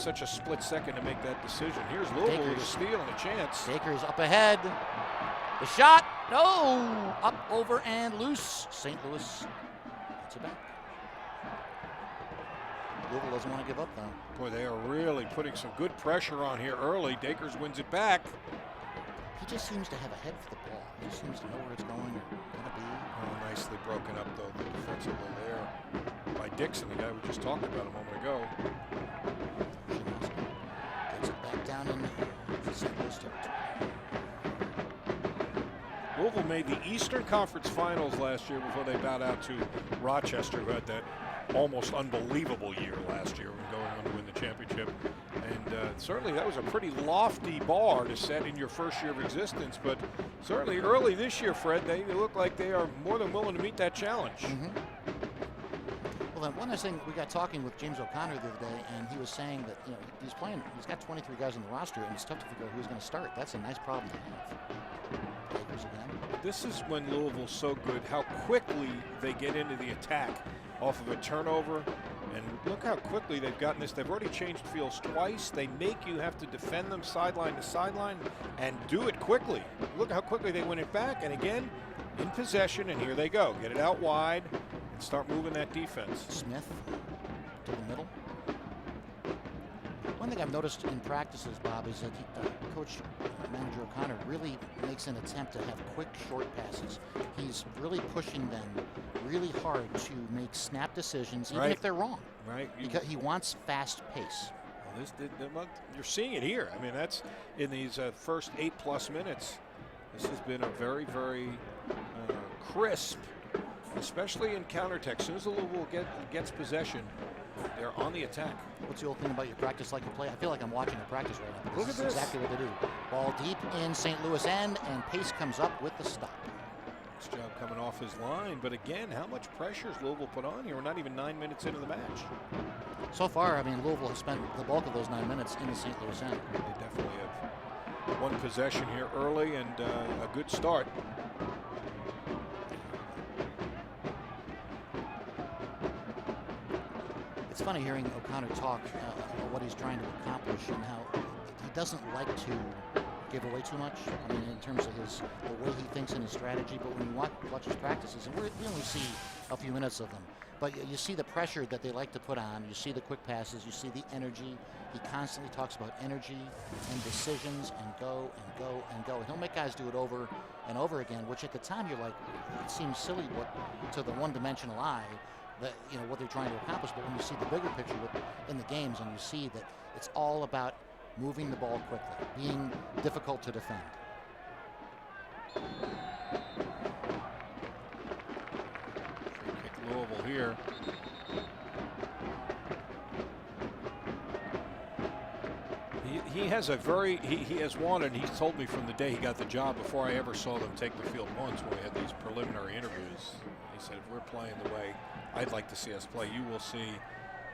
such a split second to make that decision. Here's Louisville with a steal and a chance. Dakers up ahead. The shot, no! Up, over, and loose. St. Louis gets it back. Louisville doesn't want to give up, though. Boy, they are really putting some good pressure on here early. Dakers wins it back. He just seems to have a head for the ball. He just seems to know where it's going or going to be. Oh, nicely broken up, though, defensively there by Dixon, the guy we just talked about a moment ago. Gets it back down in St. Louis territory. Louisville made the Eastern Conference Finals last year before they bowed out to Rochester, who had that almost unbelievable year last year when going on to win the championship. And certainly that was a pretty lofty bar to set in your first year of existence. But certainly early this year, Fred, they look like they are more than willing to meet that challenge. Well, then one other thing, we got talking with James O'Connor the other day, and he was saying that he's got 23 guys on the roster, and it's tough to figure out who's going to start. That's a nice problem to have. Lakers again. This is when Louisville's so good, how quickly they get into the attack off of a turnover. And look how quickly they've gotten this. They've already changed fields twice. They make you have to defend them sideline to sideline and do it quickly. Look how quickly they win it back. And again, in possession, and here they go. Get it out wide and start moving that defense. Smith to the middle. One thing I've noticed in practices, Bob, is that Manager O'Connor really makes an attempt to have quick, short passes. He's really pushing them really hard to make snap decisions, even if they're wrong. Right. Because he wants fast pace. Well, you're seeing it here. I mean, that's in these first 8+ minutes. This has been a very, very crisp, especially in counterattack. As soon as the Louisville gets possession, they're on the attack. What's the old thing about your practice like you play? I feel like I'm watching a practice right now. Look at this. Exactly what they do. Ball deep in St. Louis end, and Pace comes up with the stop. Nice job coming off his line. But again, how much pressure has Louisville put on here? We're not even 9 minutes into the match. So far, I mean, Louisville has spent the bulk of those 9 minutes in the St. Louis end. They definitely have one possession here early and a good start. It's funny hearing O'Connor talk about what he's trying to accomplish and how he doesn't like to give away too much. I mean, in terms of the way he thinks in his strategy. But when you watch his practices, and we only see a few minutes of them, but you see the pressure that they like to put on. You see the quick passes. You see the energy. He constantly talks about energy and decisions and go and go and go. And he'll make guys do it over and over again, which at the time you're like, it seems silly to the one-dimensional eye. That, what they're trying to accomplish, but when you see the bigger picture in the games and you see that it's all about moving the ball quickly, being difficult to defend. Kick Louisville here. He has he has wanted, he's told me from the day he got the job, before I ever saw them take the field once when we had these preliminary interviews, he said, if we're playing the way I'd like to see us play, you will see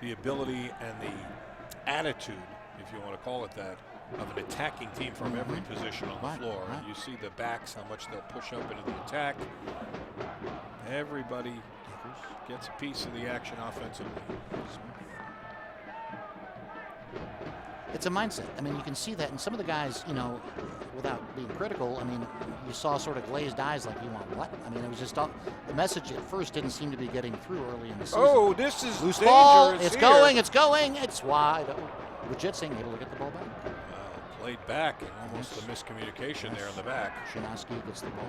the ability and the attitude, if you want to call it that, of an attacking team from every position on the floor. And you see the backs, how much they'll push up into the attack. Everybody gets a piece of the action offensively. It's a mindset. I mean, you can see that in some of the guys, without being critical, I mean, you saw sort of glazed eyes like, you want what? I mean, it was just the message at first didn't seem to be getting through early in the season. Oh, this is loose dangerous ball. It's here. going, it's wide. Rajitsing able to get the ball back. Played back and almost a miscommunication there in the back. Szymanski gets the ball.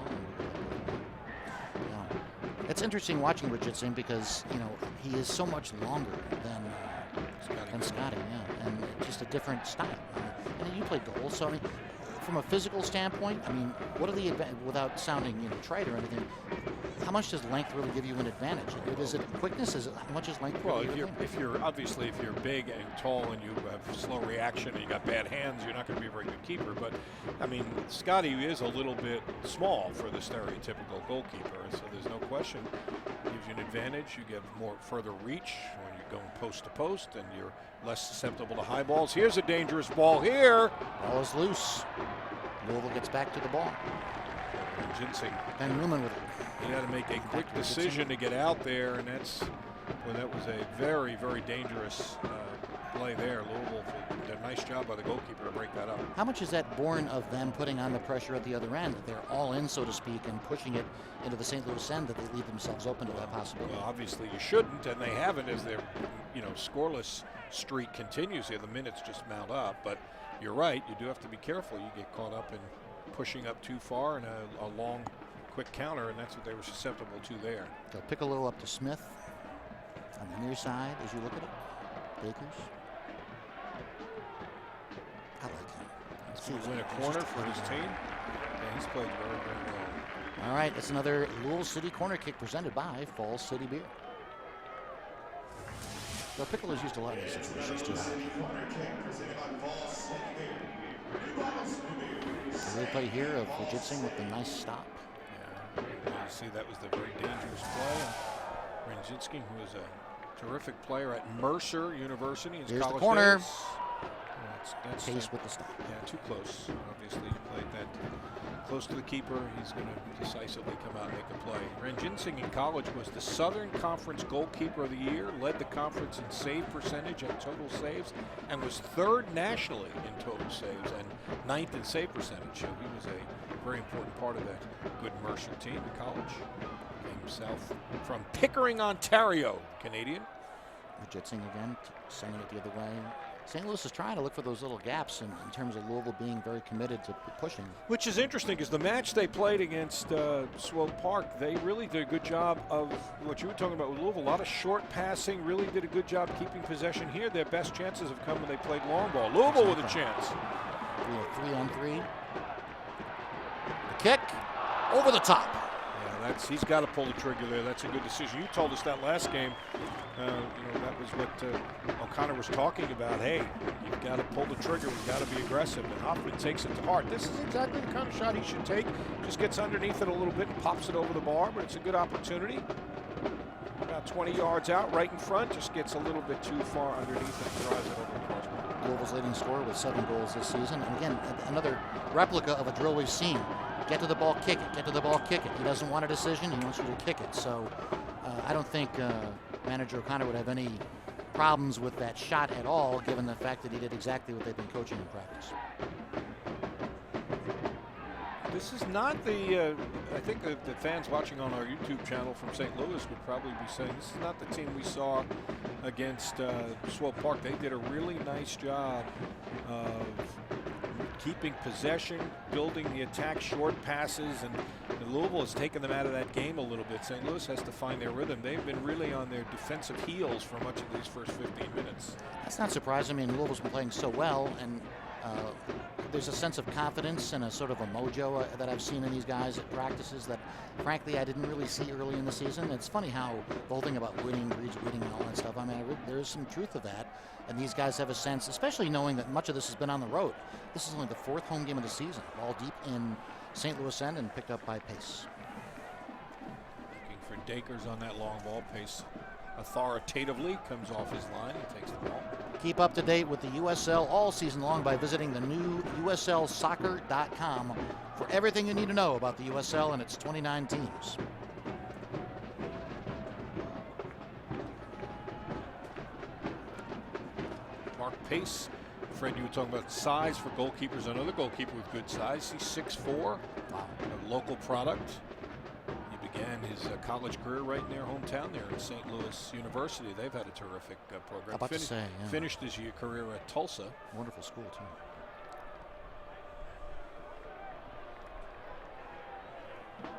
It's interesting watching Rajitsing because, he is so much longer than Scotty, and just a different style. I mean, you played goal, so I mean, from a physical standpoint, I mean, what are the without sounding trite or anything? How much does length really give you an advantage? Is it quickness? How much is length? Well, if you're big and tall and you have slow reaction and you got bad hands, you're not going to be a very good keeper. But I mean, Scotty is a little bit small for the stereotypical goalkeeper, so there's no question. Gives you an advantage. You get further reach when you're going post to post, and you're less susceptible to high balls. Here's a dangerous ball here. Ball is loose. Louisville gets back to the ball. Ginseng. Ben Newman with it. He had to make a quick decision to get out there, and that was a very, very dangerous play there. Louisville nice job by the goalkeeper to break that up. How much is that born of them putting on the pressure at the other end? They're all in, so to speak, and pushing it into the St. Louis end, that they leave themselves open to that possibility. Well, obviously you shouldn't, and they haven't, as their scoreless streak continues here. The minutes just mount up, but you're right. You do have to be careful. You get caught up in pushing up too far and a long, quick counter, and that's what they were susceptible to there. They'll pick a little up to Smith on the near side as you look at it. Bakers. I like him. He's win a corner for his team. Yeah, he's played very, very well. All right, it's another Louisville City corner kick presented by Falls City Beer. The Pickler's used a lot in these situations too. The replay here of Fujitsing with the nice stop. Yeah, you see that was the very dangerous play. Ranjitsky, who is a terrific player at Mercer University. Here's the corner. Days. That's Case with the stop. Yeah, too close. Obviously, you played that close to the keeper. He's going to decisively come out and make a play. Ranjitsing in college was the Southern Conference Goalkeeper of the Year, led the conference in save percentage and total saves, and was third nationally in total saves and ninth in save percentage. So he was a very important part of that good Mercer team in college. Came south from Pickering, Ontario, Canadian. Fujitsing again, sending it the other way. St. Louis is trying to look for those little gaps in terms of Louisville being very committed to pushing. Which is interesting because the match they played against Swope Park, they really did a good job of what you were talking about with Louisville. A lot of short passing, really did a good job keeping possession here. Their best chances have come when they played long ball. Louisville with a chance. 3-on-3. The kick over the top. Yeah, he's got to pull the trigger there. That's a good decision. You told us that last game. That was what O'Connor was talking about. Hey, you've got to pull the trigger. We've got to be aggressive. And Hoffman takes it to heart. This is exactly the kind of shot he should take. Just gets underneath it a little bit and pops it over the bar, but it's a good opportunity. About 20 yards out, right in front. Just gets a little bit too far underneath and drives it over the crossbar. Louisville's leading scorer with 7 goals this season. And again, another replica of a drill we've seen. Get to the ball, kick it. Get to the ball, kick it. He doesn't want a decision. He wants you to kick it. So I don't think manager O'Connor would have any problems with that shot at all, given the fact that he did exactly what they've been coaching in practice. This is not the, I think the fans watching on our YouTube channel from St. Louis would probably be saying, this is not the team we saw against Swope Park. They did a really nice job of keeping possession, building the attack, short passes, and Louisville has taken them out of that game a little bit. St. Louis has to find their rhythm. They've been really on their defensive heels for much of these first 15 minutes. That's not surprising. I mean, Louisville's been playing so well, and there's a sense of confidence and a sort of a mojo that I've seen in these guys at practices that, frankly, I didn't really see early in the season. It's funny how the whole thing about winning breeds winning and all that stuff. I mean, there is some truth to that, and these guys have a sense, especially knowing that much of this has been on the road. This is only the 4th home game of the season. Ball deep in St. Louis end and picked up by Pace. Looking for Dakers on that long ball. Pace authoritatively comes off his line and takes the ball. Keep up to date with the USL all season long by visiting the new USLsoccer.com for everything you need to know about the USL and its 29 teams. Mark Pace. Fred, you were talking about size for goalkeepers. Another goalkeeper with good size. He's 6'4", Wow. A local product. He began his college career right in their hometown there at St. Louis University. They've had a terrific program. About to say, yeah. Finished his career at Tulsa. Wonderful school, too.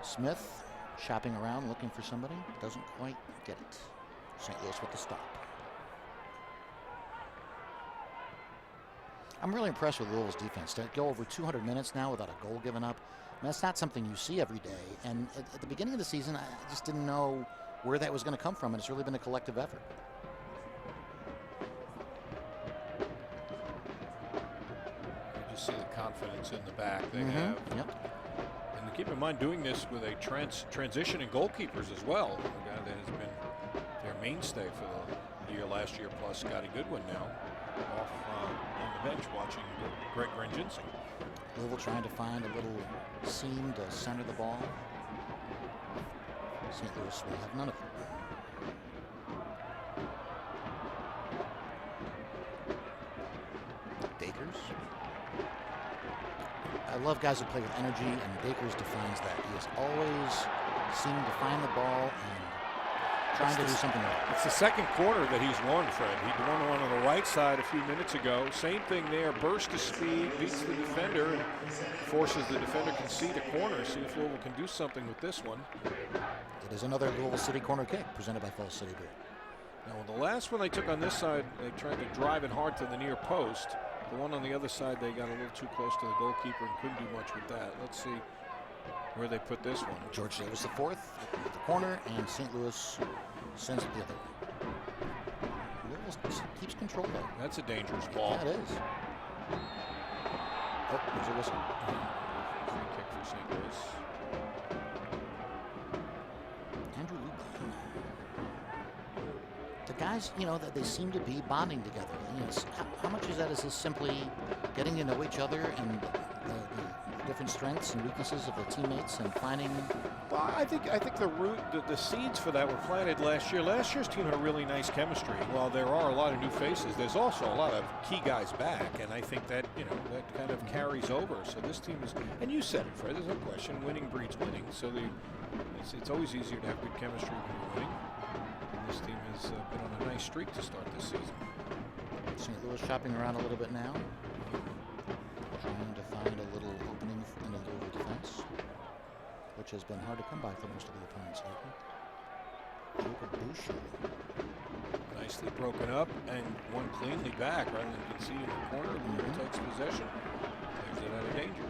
Smith shopping around looking for somebody. Doesn't quite get it. St. Louis with the stop. I'm really impressed with Louisville's defense. To go over 200 minutes now without a goal given up, that's not something you see every day. And at the beginning of the season, I just didn't know where that was going to come from, and it's really been a collective effort. You just see the confidence in the back they have. Yep. And keep in mind, doing this with a transition in goalkeepers as well. A guy that has been their mainstay for the year last year, plus Scotty Goodwin now off on the bench watching Greg Ranjitsing. Louisville trying to find a little seam to center the ball. St. Louis will have none of it. Dakers. I love guys who play with energy, and Dakers defines that. He is always seeming to find the ball and trying to do something right. It's the second quarter that he's won, Fred. He won one on the right side a few minutes ago. Same thing there. Burst of speed, beats the defender, and forces the defender to concede a corner. See if Louisville can do something with this one. It is another Louisville City corner kick presented by Falls City Beer. Now, the last one they took on this side, they tried to drive it hard to the near post. The one on the other side, they got a little too close to the goalkeeper and couldn't do much with that. Let's see where they put this one. George Davis the fourth at the corner, and St. Louis sends it the other way. Louisville keeps control though. That's a dangerous ball. Yeah, it is. Oh, there's a whistle. Free kick for St. Louis. Andrew Luban. The guys, that they seem to be bonding together. How much of that is just simply getting to know each other and the different strengths and weaknesses of the teammates and finding? Well, I think the seeds for that were planted last year. Last year's team had a really nice chemistry. While there are a lot of new faces, there's also a lot of key guys back, and I think that that kind of carries over. So this team is, and you said it, Fred. There's no question. Winning breeds winning. So it's always easier to have good chemistry when you're winning. And this team has been on a nice streak to start this season. St. Louis shopping around a little bit now, trying to find a little opening in the Louisville defense, which has been hard to come by for most of the opponents lately. Jacob Boucher. Nicely broken up and one cleanly back rather than conceding in the corner. Louisville takes possession. Takes it out of danger.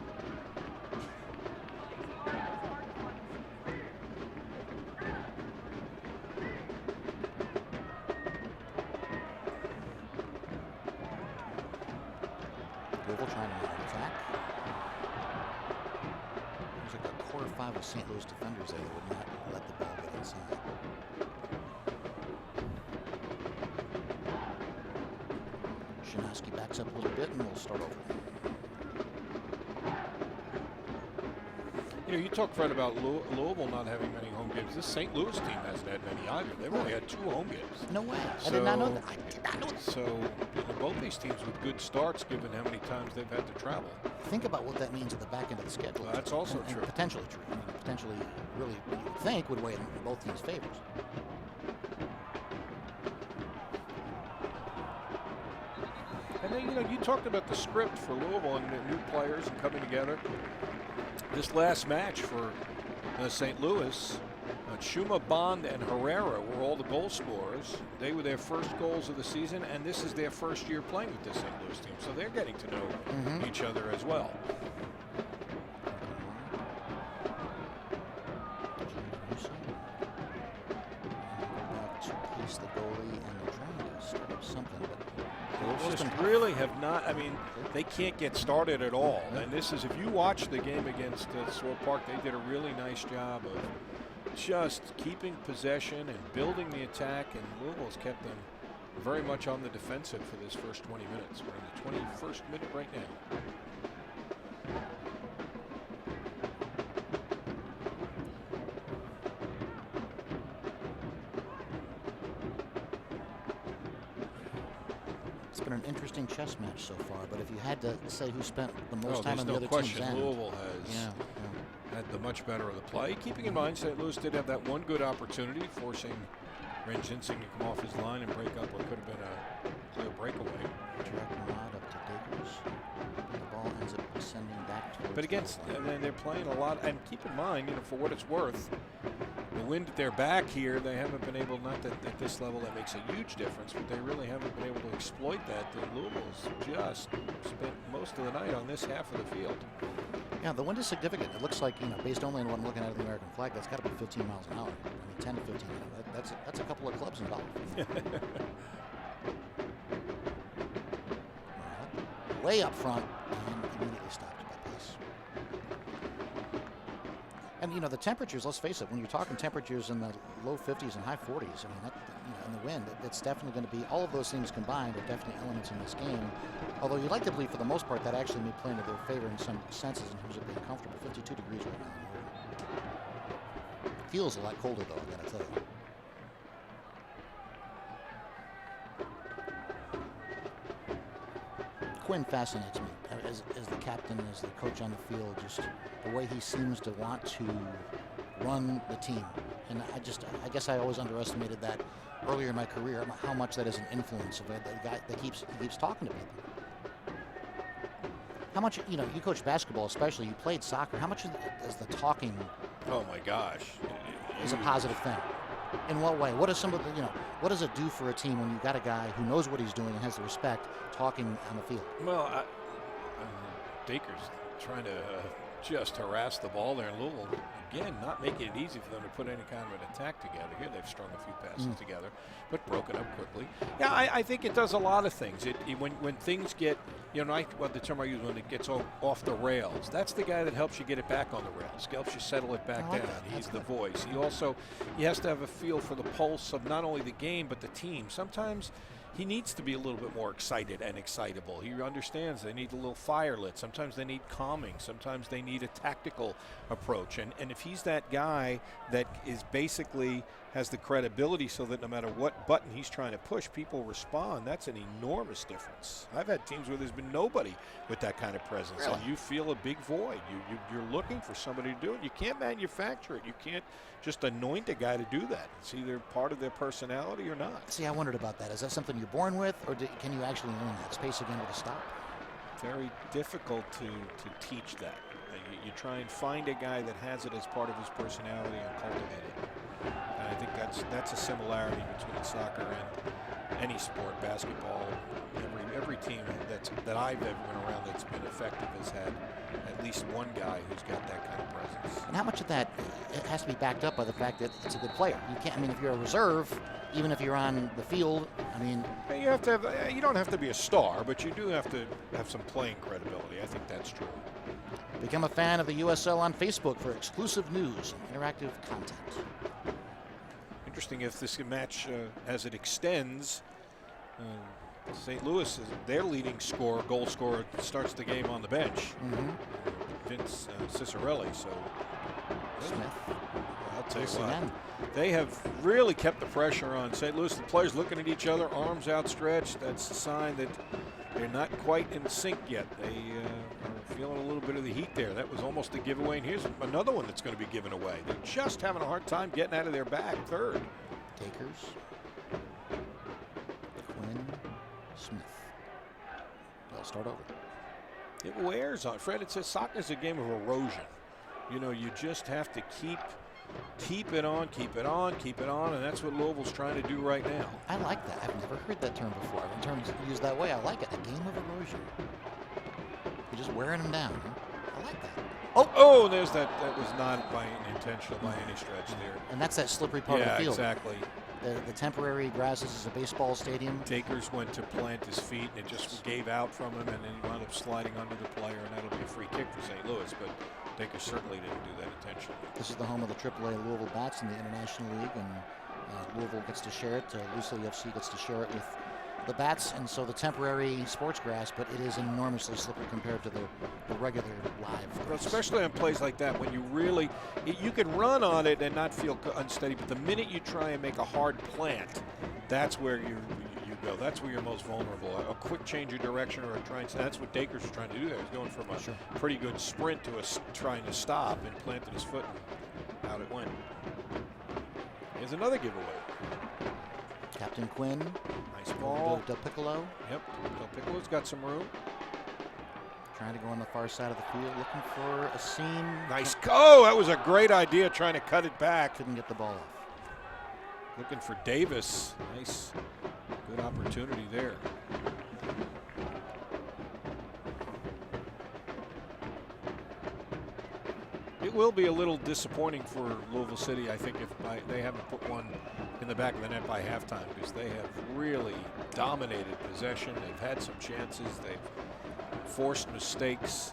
Louisville trying to attack. There's like a core five of St. Louis defenders there that would not let the ball get inside. Szymanski backs up a little bit and we'll start over. You talk, Fred, about Louisville not having many home games. This St. Louis team hasn't had many either. They've only had 2 home games. No way. I did not know that. I did not know that. So both these teams with good starts, given how many times they've had to travel. Think about what that means at the back end of the schedule. Well, that's also true. And potentially true. I mean, potentially, really, what you would think would weigh in both teams' favors. And then, you talked about the script for Louisville and the new players and coming together. This last match for St. Louis, Schuma, Bond, and Herrera were all the goal scorers. They were their first goals of the season, and this is their first year playing with this St. Louis team. So they're getting to know each other as well. Back to pace the goalie, and they're trying to start up something, but Just really have not, they can't get started at all. And this is, if you watch the game against Sword Park, they did a really nice job of just keeping possession and building the attack, and Louisville's kept them very much on the defensive for this first 20 minutes. We're in the 21st minute right now. It's been an interesting chess match so far, but if you had to say who spent the most time on the other question. team's end, Louisville has had the much better of the play. Keeping in mind, St. Louis did have that one good opportunity, forcing Ranjinsing to come off his line and break up what could have been a clear breakaway. Direct nod up to Dakers. And the ball ends up sending back towards. But against, they're playing a lot, and keep in mind, for what it's worth, the wind at their back here, they haven't been able, not that at this level that makes a huge difference, but they really haven't been able to exploit that. Louisville's just spent most of the night on this half of the field. Yeah, the wind is significant. It looks like, based only on what I'm looking at the American flag, that's got to be 15 miles an hour. 10 to 15. That's a couple of clubs involved. Way up front and immediately stopped by pace. And the temperatures. Let's face it. When you're talking temperatures in the low 50s and high 40s, and the wind, it's definitely going to be all of those things combined are definitely elements in this game. Although you'd like to believe, for the most part, that actually may play into their favor in some senses in terms of being comfortable. 52 degrees right now. Feels a lot colder though, I gotta tell you. Quinn fascinates me as the captain, as the coach on the field. Just the way he seems to want to run the team, and I guess I always underestimated that earlier in my career, how much that is an influence of it. The guy that keeps talking to people. How much, you coach basketball, especially. You played soccer. How much is the talking? Oh my gosh, is a positive thing. In what way? What is some of the, what does it do for a team when you got a guy who knows what he's doing and has the respect talking on the field? Well, Dacre's trying to just harass the ball there in Louisville. Again, not making it easy for them to put any kind of an attack together. Here they've strung a few passes together, but broken up quickly. Yeah, I think it does a lot of things. When things get, the term I use, when it gets off the rails, that's the guy that helps you get it back on the rails, helps you settle it back down. He's the voice. He has to have a feel for the pulse of not only the game, but the team. Sometimes he needs to be a little bit more excited and excitable. He understands they need a little fire lit. Sometimes they need calming. Sometimes they need a tactical approach. And if he's that guy that is basically has the credibility so that no matter what button he's trying to push, people respond, that's an enormous difference. I've had teams where there's been nobody with that kind of presence. Really? And you feel a big void. You're looking for somebody to do it. You can't manufacture it. You can't just anoint a guy to do that. It's either part of their personality or not. See, I wondered about that. Is that something you're born with, or can you actually learn that? Space again with a stop? Very difficult to teach that. You try and find a guy that has it as part of his personality and cultivate it. And I think that's a similarity between soccer and any sport, basketball. Every team that I've ever been around that's been effective has had at least one guy who's got that kind of presence. And how much of that it has to be backed up by the fact that it's a good player? You can't. I mean, if you're a reserve, even if you're on the field, I mean, you have to have. You don't have to be a star, but you do have to have some playing credibility. I think that's true. Become a fan of the USL on Facebook for exclusive news and interactive content. Interesting if this match, as it extends, St. Louis is their leading goal scorer, starts the game on the bench. Vince Cicerelli. So Smith. I'll tell you what, they have really kept the pressure on St. Louis. The players looking at each other, arms outstretched. That's a sign that they're not quite in sync yet. They are feeling a little bit of the heat there. That was almost a giveaway. And here's another one that's going to be given away. They're just having a hard time getting out of their back. Third. Takers. Quinn. Smith. They'll start over. It wears on. Fred, it says soccer's a game of erosion. You just have to keep it on, and that's what Louisville's trying to do right now. I like that. I've never heard that term before. In terms used that way, I like it. A game of erosion. You're just wearing them down. I like that. Oh, there's that. That was not intentional by any stretch there. And that's that slippery part of the field. Exactly. The temporary grass. This is a baseball stadium. Takers went to plant his feet, and it just gave out from him, and then he wound up sliding under the player, and that'll be a free kick for St. Louis. But Takers certainly didn't do that intentionally. This is the home of the AAA Louisville Bats in the International League, and Louisville gets to share it. Louisville FC gets to share it with the Bats, and so the temporary sports grass, but it is enormously slippery compared to the regular live grass. Especially on plays like that, when you can run on it and not feel unsteady, but the minute you try and make a hard plant, that's where you go. That's where you're most vulnerable. A quick change of direction or that's what Dacres was trying to do there. He's going from a pretty good sprint to trying to stop and planted his foot and out it went. Here's another giveaway. Captain Quinn. Nice ball. Del Piccolo. Yep. Del Piccolo's got some room. Trying to go on the far side of the field, looking for a seam. Nice go. That was a great idea, trying to cut it back. Couldn't get the ball off. Looking for Davis. Nice. Good opportunity there. It will be a little disappointing for Louisville City, I think, if they haven't put one in the back of the net by halftime, because they have really dominated possession. They've had some chances. They've forced mistakes.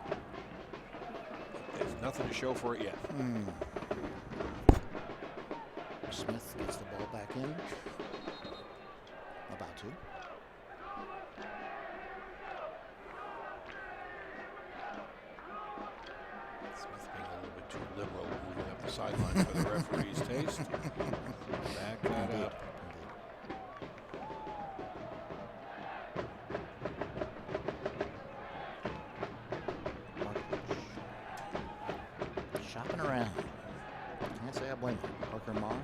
There's nothing to show for it yet. Smith gets the ball back in. About to. Smith being a little bit too liberal, moving up the sideline for the referee's taste. Back that up. shopping around. Can't say I blame him. Parker Marr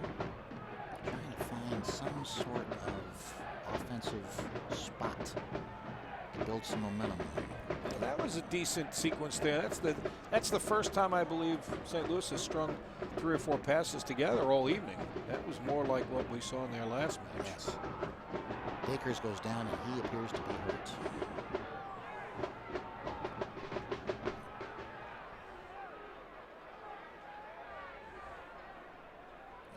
trying to find some sort of offensive spot to build some momentum. Well, that was a decent sequence there. That's the first time I believe St. Louis has strung 3 or 4 passes together all evening. That was more like what we saw in their last match. Yes. Akers goes down and he appears to be hurt.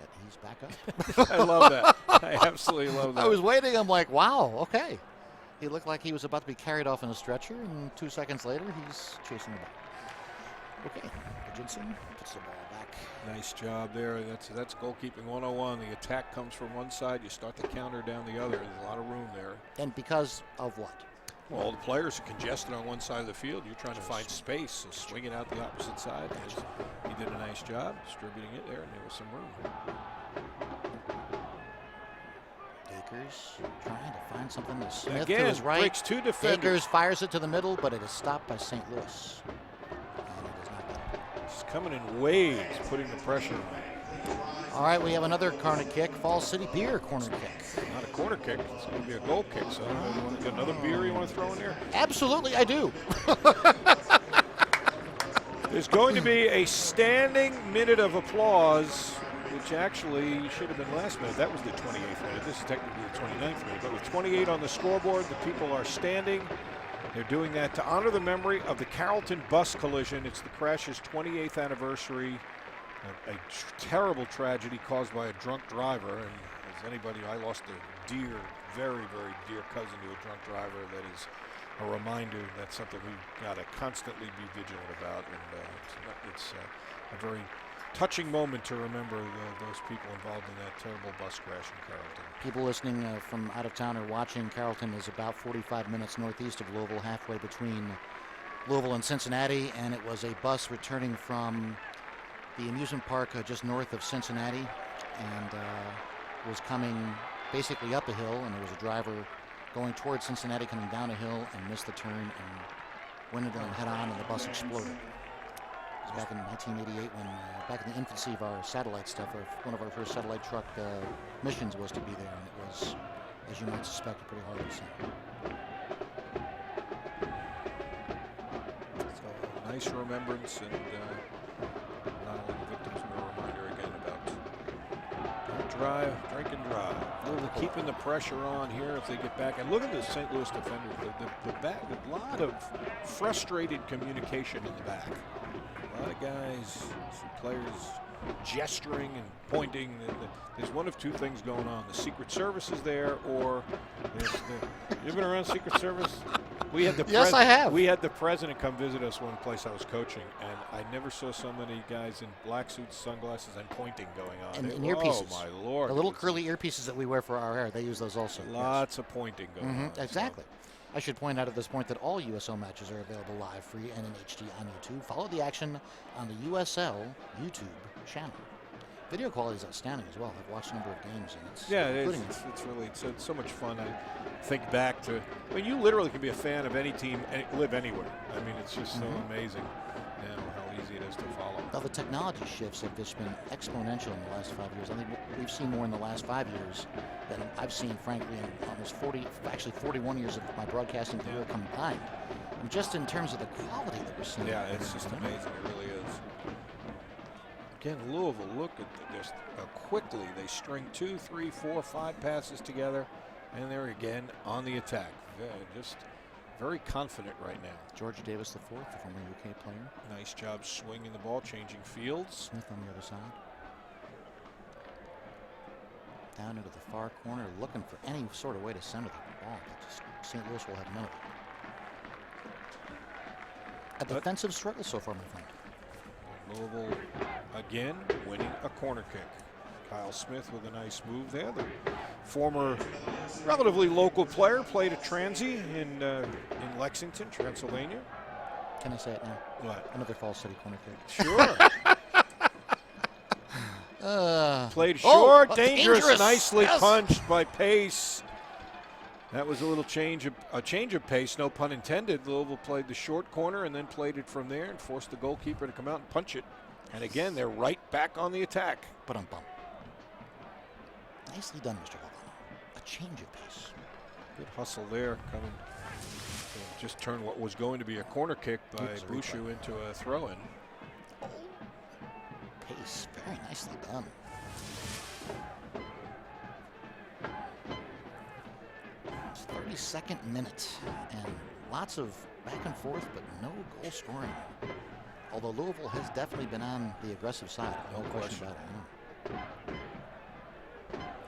Yet he's back up. I love that. I absolutely love that. I was waiting. I'm like, wow, okay. He looked like he was about to be carried off in a stretcher, and 2 seconds later, he's chasing the ball. Okay, Hutchinson puts the ball back. Nice job there. That's goalkeeping 101. The attack comes from one side. You start the counter down the other. There's a lot of room there. And because of what? Well, the players are congested on one side of the field. You're trying to find space, so swing it out the opposite side. He did a nice job distributing it there, and there was some room. Akers trying to find something to Smith Again, to his right. breaks 2 defenders. Akers fires it to the middle, but it is stopped by St. Louis. And it is not good. He's coming in waves, putting the pressure on. All right, we have another corner kick. Falls City Beer corner kick. Not a corner kick. It's going to be a goal kick. So you want to get another beer you want to throw in there? Absolutely, I do. There's going to be a standing minute of applause, which actually should have been last minute. That was the 28th minute. This is technically the 29th minute. But with 28 on the scoreboard, the people are standing. They're doing that to honor the memory of the Carrollton bus collision. It's the crash's 28th anniversary. A terrible tragedy caused by a drunk driver. And as anybody, I lost a dear, very, very dear cousin to a drunk driver. That is a reminder. That's something we've got to constantly be vigilant about. And it's a very touching moment to remember those people involved in that terrible bus crash in Carrollton. People listening from out of town or watching, Carrollton is about 45 minutes northeast of Louisville, halfway between Louisville and Cincinnati, and it was a bus returning from the amusement park just north of Cincinnati, and was coming basically up a hill, and there was a driver going towards Cincinnati coming down a hill and missed the turn and went into them head on, and the bus exploded. It was back in 1988 when, back in the infancy of our satellite stuff, one of our first satellite truck missions was to be there, and it was, as you might suspect, a pretty horrible scene. So, nice remembrance, and not only the victims, but a reminder again about don't drink and drive. Keeping the pressure on here if they get back. And look at the St. Louis defenders. A lot of frustrated communication in the back. A lot of guys, some players gesturing and pointing. There's one of 2 things going on. The Secret Service is there, or you've been around Secret Service? We had the Yes, I have. We had the president come visit us one place I was coaching, and I never saw so many guys in black suits, sunglasses, and pointing going on. And earpieces. Oh, my Lord. The little curly earpieces that we wear for our hair, they use those also. Lots of pointing going on. Exactly. I should point out at this point that all USL matches are available live, free, and in HD on YouTube. Follow the action on the USL YouTube channel. Video quality is outstanding as well. I've watched a number of games, and it's it's really so much fun. I think back to, I mean, you literally can be a fan of any team and live anywhere. I mean, it's just so amazing, how easy it is to follow. Now, the technology shifts have just been exponential in the last 5 years. I think we've seen more in the last 5 years than I've seen, frankly, in almost 41 years of my broadcasting career combined. And just in terms of the quality that we're seeing. Yeah, it's just amazing. It really is. Again, Louisville, look at this. Quickly they string 2, 3, 4, 5 passes together, and they're again on the attack. Just very confident right now. George Davis IV, the former UK player. Nice job swinging the ball, changing fields. Smith on the other side. Down into the far corner, looking for any sort of way to center the ball, but just St. Louis will have none of it. A defensive struggle so far, my friend. Louisville again winning a corner kick. Kyle Smith with a nice move there. The former relatively local player played at Transy in Lexington, Pennsylvania. Can I say it now? What? Another Falls City corner kick. Sure. Played short, dangerous, nicely yes. punched by Pace. That was a little change of pace, no pun intended. Louisville played the short corner and then played it from there and forced the goalkeeper to come out and punch it. And again, they're right back on the attack. Bum. Nicely done, Mr. Valdano. A change of pace. Good hustle there, coming. Just turned what was going to be a corner kick by Bushu into a throw-in. Pace, very nicely done. It's 32nd minute, and lots of back and forth, but no goal scoring. Although Louisville has definitely been on the aggressive side. No question about it.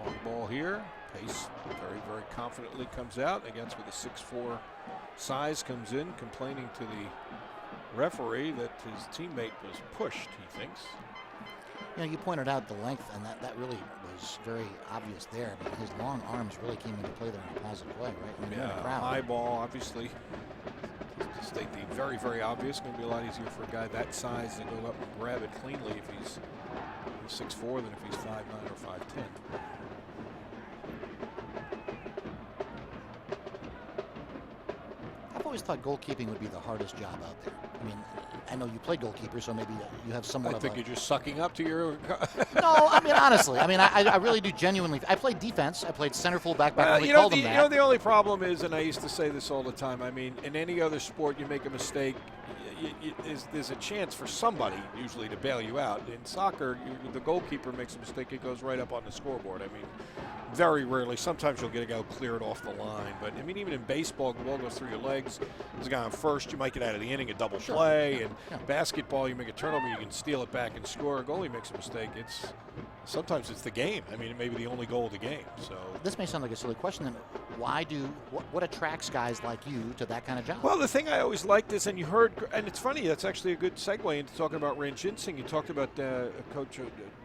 Long ball here. Pace very, very confidently comes out. Against with a 6'4" size, comes in complaining to the referee that his teammate was pushed, he thinks. You know, you pointed out the length, and that really was very obvious there. But his long arms really came into play there in a positive way, right? I mean, yeah, high ball, obviously. To state the very, very obvious, going to be a lot easier for a guy that size to go up and grab it cleanly if he's 6'4" than if he's 5'9" or 5'10". I've always thought goalkeeping would be the hardest job out there. I mean, I know you play goalkeeper, so maybe you have somewhat I think you're just sucking up to your... No, I mean, honestly. I mean, I really do genuinely... I played defense. I played center, full, back. You know, the only problem is, and I used to say this all the time, I mean, in any other sport, you make a mistake, there's a chance for somebody usually to bail you out. In soccer, the goalkeeper makes a mistake, it goes right up on the scoreboard. I mean, very rarely. Sometimes you'll get a guy cleared off the line. But, I mean, even in baseball, the ball goes through your legs. There's a guy on first. You might get out of the inning, a double play. And basketball, you make a turnover, you can steal it back and score. A goalie makes a mistake. Sometimes it's the game. I mean, it may be the only goal of the game. So this may sound like a silly question. Then what attracts guys like you to that kind of job? Well, the thing I always liked is, and you heard, and it's funny, that's actually a good segue into talking about Ranjinsing. You talked about Coach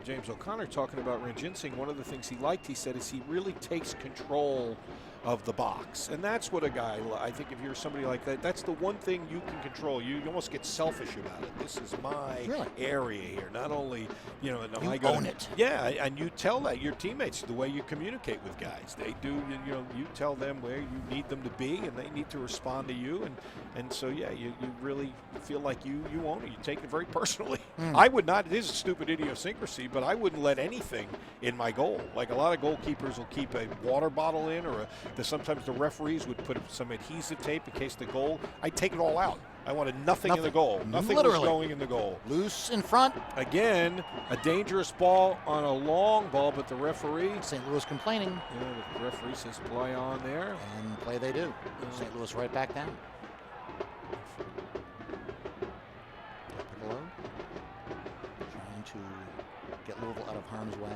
James O'Connor talking about Ranjinsing. One of the things he liked, he said, is he really takes control of the box. And that's what a guy, I think if you're somebody like that, that's the one thing you can control. You almost get selfish about it. This is my area here. Not only, you know, you own it. Yeah, and you tell that your teammates the way you communicate with guys. They do, you know, you tell them where you need them to be, and they need to respond to you. And so, yeah, you really feel like you own it. You take it very personally. I would not, it is a stupid idiosyncrasy, but I wouldn't let anything in my goal. Like a lot of goalkeepers will keep a water bottle in, or sometimes the referees would put some adhesive tape in case the goal. I'd take it all out. I wanted nothing in the goal. Nothing was going in the goal. Loose in front. Again, a dangerous ball on a long ball, but the referee. St. Louis complaining. Yeah, the referee says play on there. And play they do. St. Louis right back down. Piccolo trying to get Louisville out of harm's way.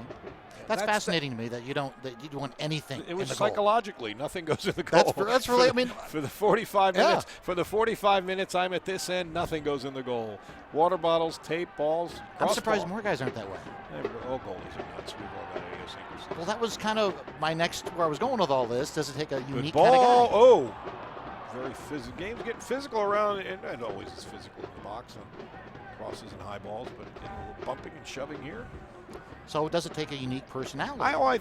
That's fascinating to me that you don't want anything. It was in the psychologically goal. Nothing goes in the goal. That's really. I mean, for the 45 minutes. For the 45 minutes I'm at this end, nothing goes in the goal. Water bottles, tape, balls. I'm surprised more guys aren't that way. All goalies are nuts. We've all got idiosyncrasy. Well, that was kind of my next where I was going with all this. Does it take a unique ball? Kind of guy? Oh, very physical. Games getting physical around, and always is physical in the box on crosses and high balls, but a little bumping and shoving here. So does it take a unique personality? I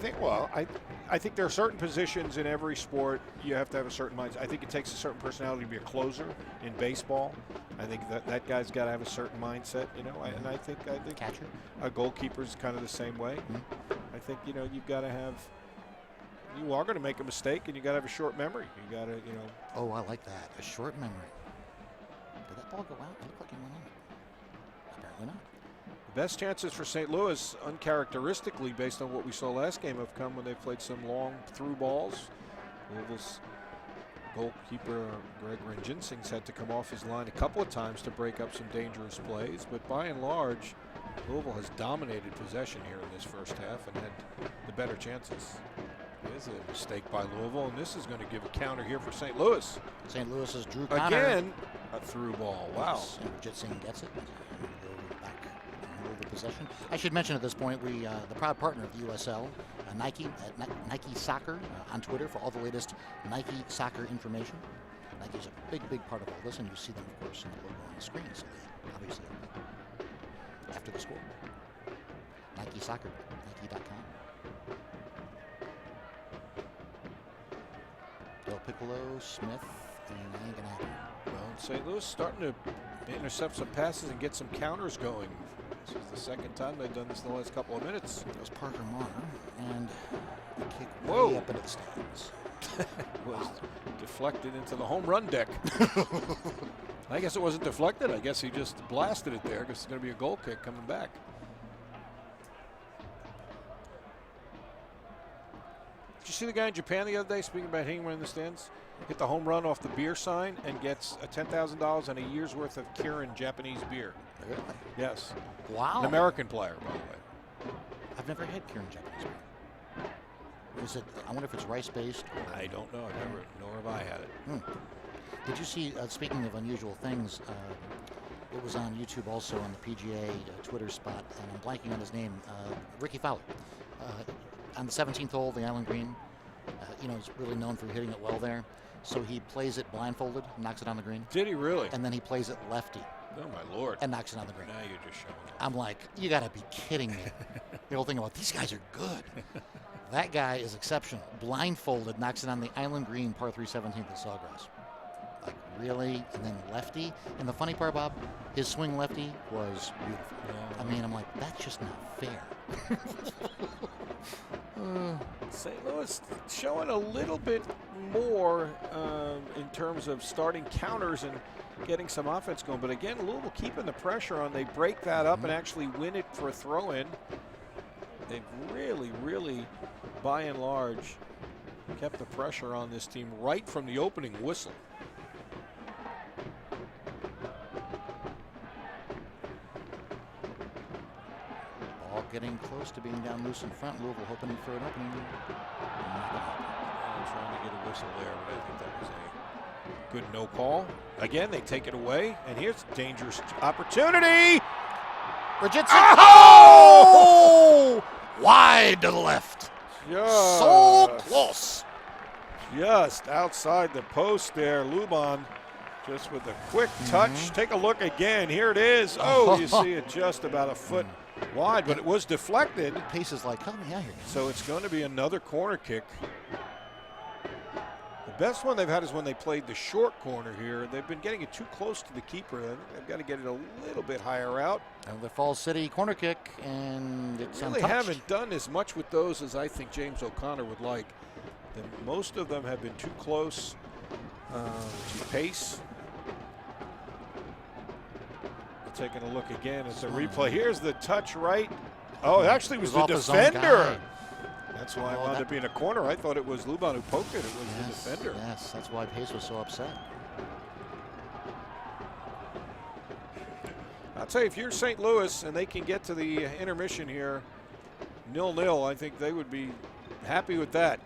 think there are certain positions in every sport you have to have a certain mindset. I think it takes a certain personality to be a closer in baseball. I think that guy's got to have a certain mindset, you know. And I think catcher, a goalkeeper's kind of the same way. I think you've got to have. You are going to make a mistake, and you got to have a short memory. You got to, Oh, I like that. A short memory. Did that ball go out? It looked like it went in. Apparently not. Best chances for St. Louis, uncharacteristically based on what we saw last game, have come when they played some long through balls. Louisville's goalkeeper Greg Ranjinsing's had to come off his line a couple of times to break up some dangerous plays, but by and large, Louisville has dominated possession here in this first half and had the better chances. There's a mistake by Louisville, and this is going to give a counter here for St. Louis. St. Louis's Drew Connor. Again, a through ball. Wow. And Ranjinsing gets it. Possession. I should mention at this point, we the proud partner of the USL, Nike, Nike Soccer on Twitter for all the latest Nike soccer information. Nike's a big part of all this, and you see them, of course, in the logo on the screen. So they obviously after the score. Nike Soccer, Nike.com. Del Piccolo, Smith, and ain't gonna happen. Well, St. Louis starting to intercept some passes and get some counters going. This is the second time they've done this in the last couple of minutes. It was Parker Marr, and the kick Whoa. way up into the stands. Was deflected into the home run deck. I guess it wasn't deflected. I guess he just blasted it there because it's going to be a goal kick coming back. Did you see the guy in Japan the other day, speaking about hitting one in the stands? Hit the home run off the beer sign and gets a $10,000 and a year's worth of Kirin Japanese beer. Really? Yes. Wow. An American player, by the way. I've never had Kirin Japanese beer. Is it? I wonder if it's rice-based. I don't know. I never, nor have I had it. Did you see? Speaking of unusual things, it was on YouTube also on the PGA Twitter spot, and I'm blanking on his name. Ricky Fowler. On the 17th hole, the Island Green. He's really known for hitting it well there. So he plays it blindfolded, knocks it on the green. Did he really? And then he plays it lefty. Oh my lord! And knocks it on the green. Now you're just showing off. I'm like, you got to be kidding me. The whole thing about these guys are good. That guy is exceptional. Blindfolded, knocks it on the Island Green, par 3 17th at Sawgrass. Like, really? And then lefty? And the funny part, Bob, his swing lefty was beautiful. Yeah. I mean, I'm like, that's just not fair. St. Louis showing a little bit more in terms of starting counters and getting some offense going. But again, Louisville keeping the pressure on. They break that up and actually win it for a throw-in. They've really, really, by and large, kept the pressure on this team right from the opening whistle. Ball getting close to being down loose in front. Louisville hoping for an opening. Trying to get a whistle there, but I think that was a good no call. Again, they take it away, and here's a dangerous opportunity. Rajitsi. Oh! Wide to the left. So close. Just outside the post there. Luban just with a quick touch. Take a look again. Here it is. Oh, you see it just about a foot wide, but it was deflected. Pace is like, help me out here. So it's going to be another corner kick. The best one they've had is when they played the short corner here. They've been getting it too close to the keeper. They've got to get it a little bit higher out. And the Falls City corner kick, and it's really untouched. haven't done as much with those as I think James O'Connor would like. And most of them have been too close to pace. Taking a look again at the replay. Here's the touch right. Oh, it actually was the defender. That's why it wound up being a corner. I thought it was Luban who poked it. It was the defender. Yes, that's why Pace was so upset. I'll tell you, if you're St. Louis and they can get to the intermission here, 0-0, I think they would be happy with that.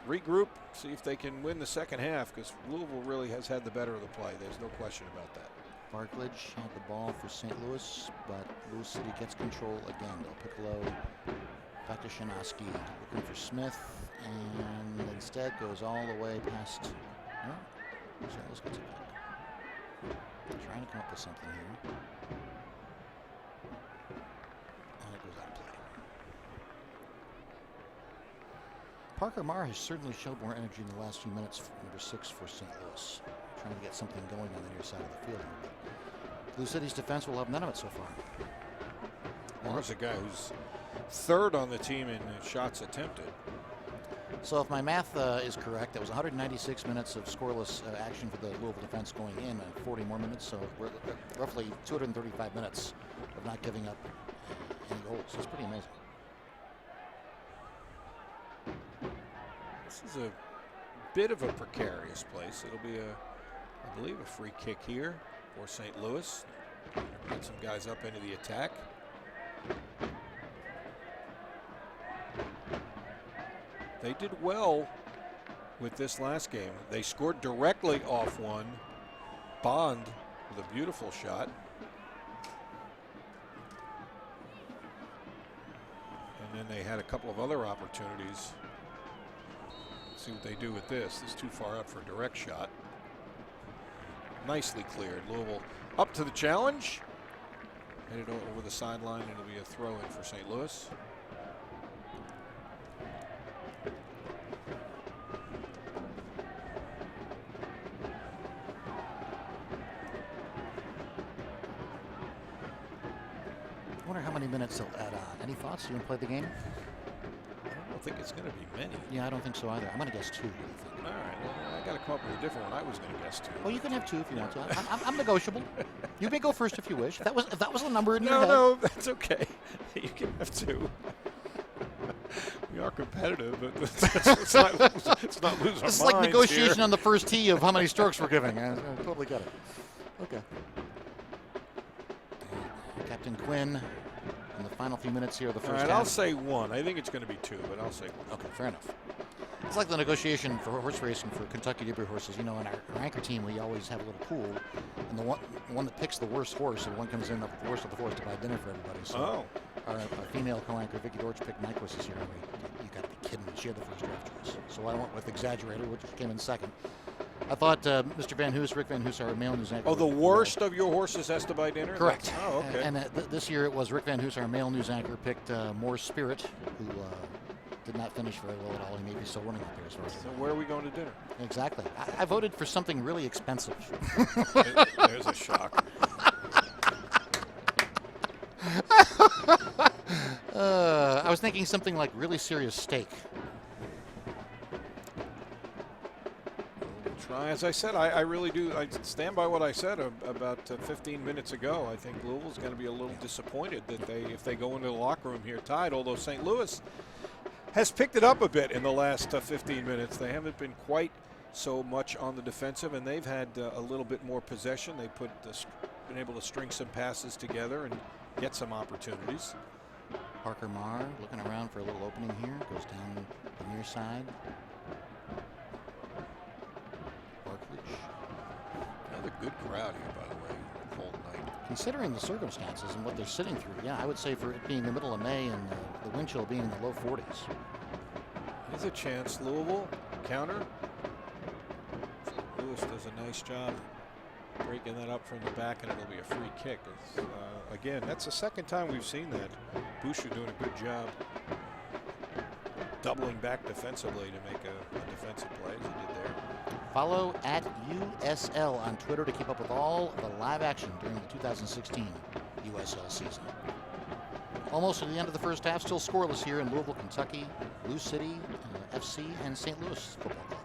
Regroup, see if they can win the second half, because Louisville really has had the better of the play. There's no question about that. Barklage had the ball for St. Louis, but Louis City gets control again. Del Piccolo back to Shanoski, looking for Smith, and instead goes all the way past. No, St. Louis gets it back. Trying to come up with something here. And it goes out of play. Parker Marr has certainly showed more energy in the last few minutes for number 6 for St. Louis. Trying to get something going on the near side of the field. Blue City's defense will have none of it so far. Marr's a guy who's third on the team in shots attempted. So if my math is correct, that was 196 minutes of scoreless action for the Louisville defense going in, and 40 more minutes, so we're roughly 235 minutes of not giving up any goals. It's pretty amazing. This is a bit of a precarious place. It'll be I believe a free kick here for St. Louis. Get some guys up into the attack. They did well with this last game. They scored directly off one. Bond with a beautiful shot. And then they had a couple of other opportunities. Let's see what they do with this. This is too far out for a direct shot. Nicely cleared. Louisville up to the challenge. Headed over the sideline. It'll be a throw in for St. Louis. I wonder how many minutes he'll add on. Any thoughts? You want to play the game? I don't think it's going to be many. Yeah, I don't think so either. I'm going to guess 2. All right, well, I got to come up with a different one. I was going to guess 2. Well, you can have 2 if you want to. I'm negotiable. You may go first if you wish. If that was the number in your head. No, that's okay. You can have 2. We are competitive, but let's not lose our minds. This is like negotiation here. on the first tee of how many strokes we're giving. I totally get it. Okay. Captain Quinn in the final few minutes here of the first half. I'll say 1. I think it's going to be 2, but I'll say 1. Okay, fair enough. It's like the negotiation for horse racing for Kentucky Derby horses. You know, in our anchor team, we always have a little pool, and the one that picks the worst horse, and one comes in the worst of the horse to buy dinner for everybody. So our female co-anchor, Vicky Dorch, picked Nyquist this year. You got to be kidding me. She had the first draft choice. So I went with Exaggerator, which came in second. I thought Mr. Rick Van Hoos, our male news anchor. Oh, the worst of your horses has to buy dinner? Correct. Oh, okay. And this year it was Rick Van Hoos, our male news anchor, picked More Spirit, who did not finish very well at all. He may be still running up there as far as So where are we going to dinner? Exactly. I voted for something really expensive. There's a shocker. I was thinking something like really serious steak. Try. As I said, I really do. I stand by what I said about 15 minutes ago. I think Louisville's going to be a little disappointed that if they go into the locker room here tied, although St. Louis has picked it up a bit in the last 15 minutes. They haven't been quite so much on the defensive, and they've had a little bit more possession. They've been able to string some passes together and get some opportunities. Parker Marr looking around for a little opening here. Goes down the near side. Barklage. Another good crowd here, by the way. Cold night. Considering the circumstances and what they're sitting through, yeah, I would say for it being the middle of May and the wind chill being in the low 40s. There's a chance. Louisville counter. Lewis does a nice job breaking that up from the back, and it'll be a free kick. Again, that's the second time we've seen that. Boucher doing a good job doubling back defensively to make a defensive play as he did there. Follow at USL on Twitter to keep up with all the live action during the 2016 USL season. Almost to the end of the first half, still scoreless here in Louisville, Kentucky, Lou City FC, and St. Louis Football Club.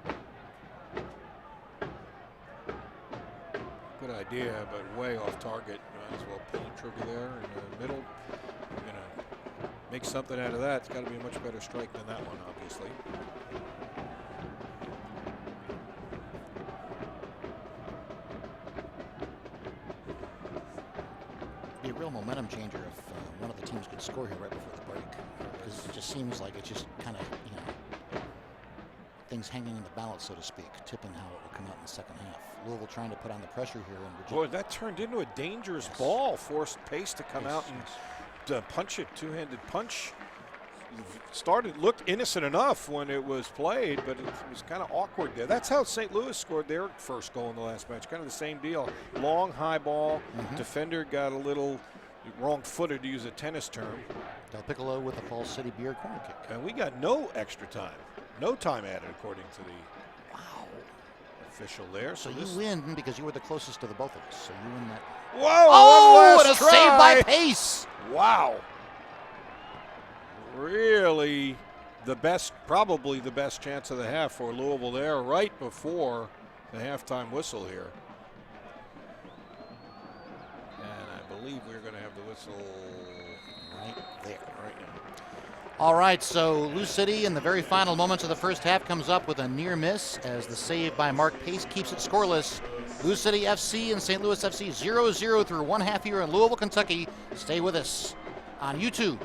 Good idea, but way off target. Might as well pull the trigger there in the middle. You're going to make something out of that. It's got to be a much better strike than that one, obviously. Be a real momentum changer if one of the teams could score here right before the break, because it just seems like it's just kind of, things hanging in the balance, so to speak, tipping how it will come out in the second half. Louisville trying to put on the pressure here. And boy, that turned into a dangerous ball. Forced Pace to come out and punch it, two-handed punch. Looked innocent enough when it was played, but it was kind of awkward there. That's how St. Louis scored their first goal in the last match. Kind of the same deal. Long, high ball. Defender got a little wrong-footed, to use a tennis term. Del Piccolo with a Falls City Beer corner kick. And we got no extra time. No time added, according to the official there. So you win because you were the closest to the both of us. So you win that. Whoa! Oh, what a save by Pace! Wow. Really probably the best chance of the half for Louisville there, right before the halftime whistle here. And I believe we're going to have the whistle right there. Right now. All right, so Lou City in the very final moments of the first half comes up with a near miss as the save by Mark Pace keeps it scoreless. Lou City FC and St. Louis FC 0-0 through one half here in Louisville, Kentucky. Stay with us on YouTube.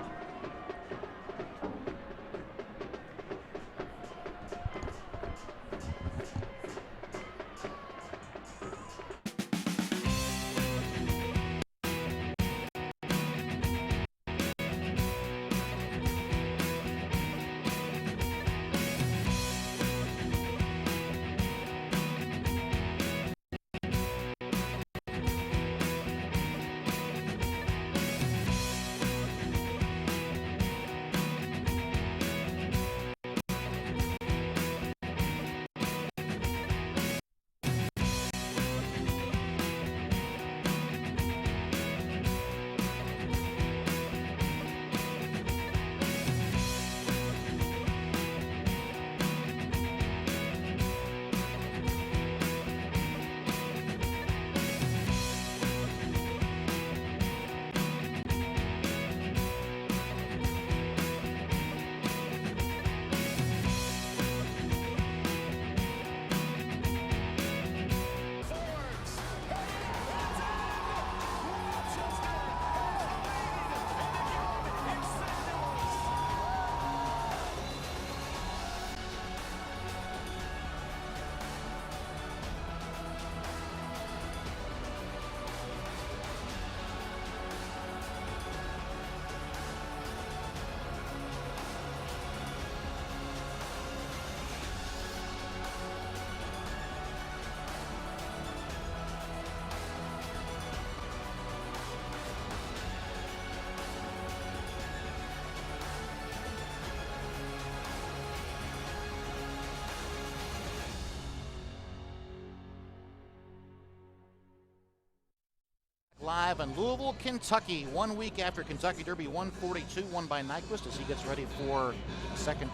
Live in Louisville, Kentucky, 1 week after Kentucky Derby 142, won by Nyquist as he gets ready for the second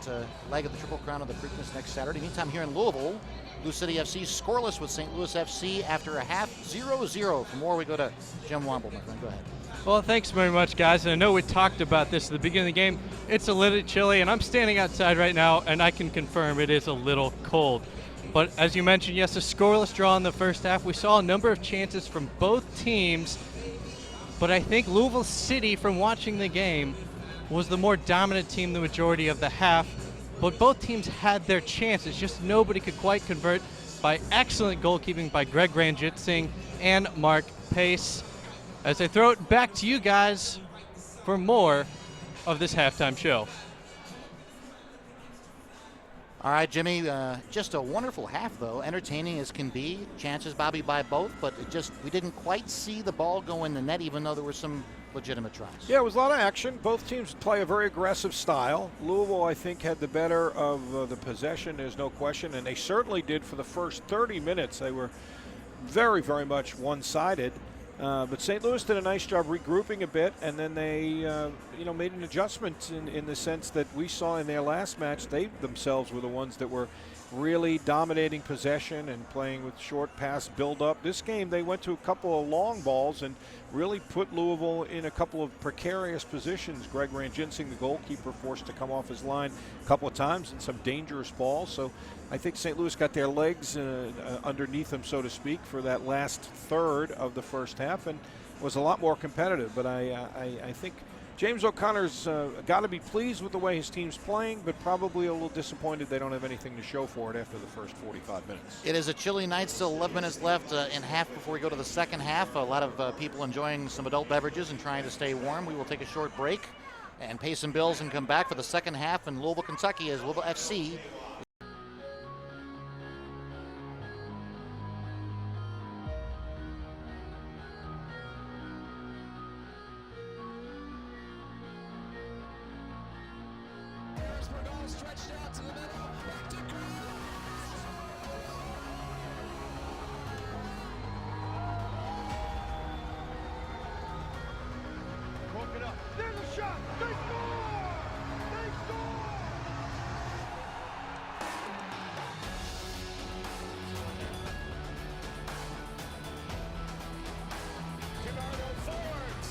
leg of the Triple Crown of the Preakness next Saturday. Meantime, here in Louisville, Lou City FC scoreless with St. Louis FC after a half, 0-0. For more, we go to Jim Womble, my friend. Go ahead. Well, thanks very much, guys. And I know we talked about this at the beginning of the game. It's a little chilly, and I'm standing outside right now, and I can confirm it is a little cold. But as you mentioned, yes, a scoreless draw in the first half. We saw a number of chances from both teams, but I think Louisville City, from watching the game, was the more dominant team the majority of the half. But both teams had their chances, just nobody could quite convert by excellent goalkeeping by Greg Ranjitsingh and Mark Pace. As I throw it back to you guys for more of this halftime show. All right, Jimmy, just a wonderful half, though. Entertaining as can be. Chances, Bobby, by both, but we didn't quite see the ball go in the net, even though there were some legitimate tries. Yeah, it was a lot of action. Both teams play a very aggressive style. Louisville, I think, had the better of the possession, there's no question, and they certainly did for the first 30 minutes. They were very, very much one-sided. But St. Louis did a nice job regrouping a bit, and then they, made an adjustment in the sense that we saw in their last match. They themselves were the ones that were really dominating possession and playing with short pass build-up. This game, they went to a couple of long balls and really put Louisville in a couple of precarious positions. Greg Ranjitsingh, the goalkeeper, forced to come off his line a couple of times in some dangerous balls. So I think St. Louis got their legs underneath them, so to speak, for that last third of the first half, and was a lot more competitive. But I think James O'Connor's got to be pleased with the way his team's playing, but probably a little disappointed they don't have anything to show for it after the first 45 minutes. It is a chilly night, still 11 minutes left in half before we go to the second half. A lot of people enjoying some adult beverages and trying to stay warm. We will take a short break and pay some bills and come back for the second half in Louisville, Kentucky, as Louisville FC stretched out to the middle, back to broke it up. There's a shot. They score! They score! Gerardo Fords.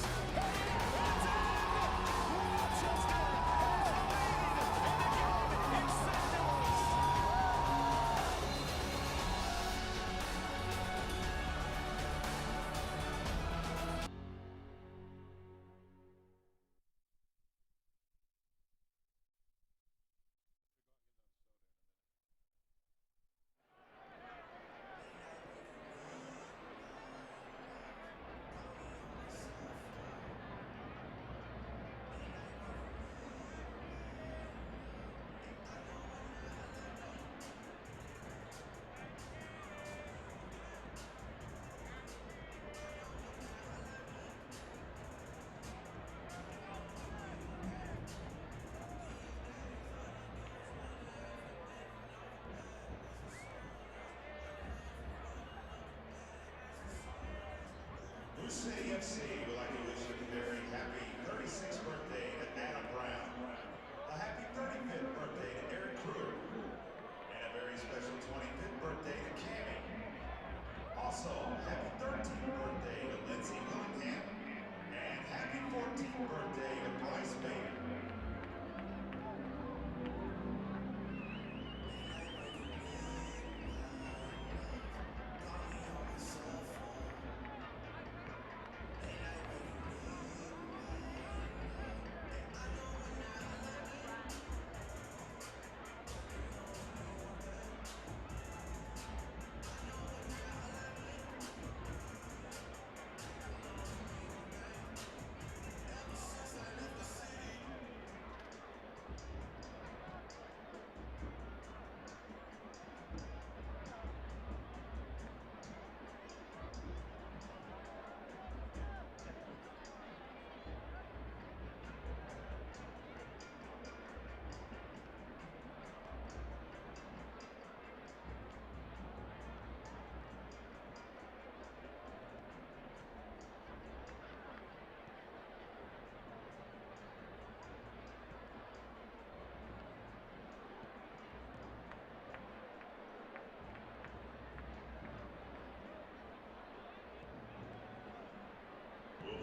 City FC would like to wish a very happy 36th birthday to Adam Brown, a happy 35th birthday to Eric Kruger, and a very special 25th birthday to Cammy. Also, happy 13th birthday to Lindsay Willingham, and happy 14th birthday to Bryce Bader.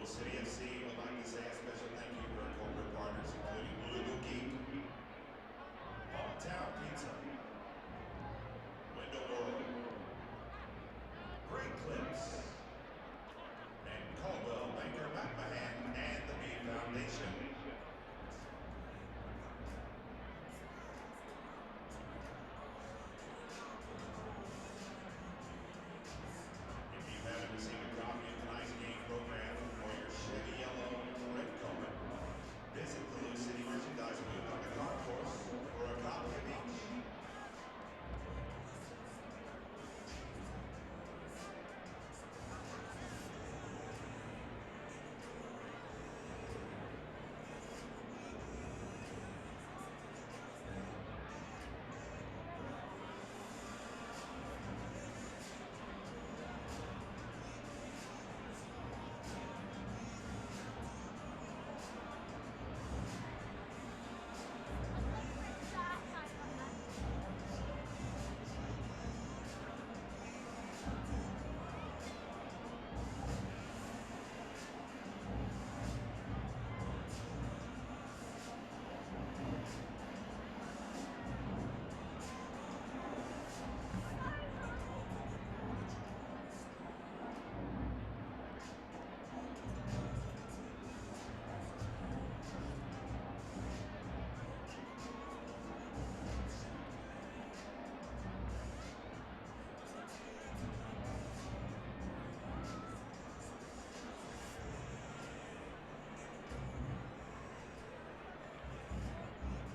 Louisville City FC would like to say a special thank you to our corporate partners, including Louisville Geek, Hometown Pizza, Window World, Great Clips, and Caldwell Banker McMahon and the Bee Foundation. If you haven't received a copy of tonight's game program or your Chevy Yellow red carpet, visit the Louisville City merchandise booth on the concourse for a copy of each.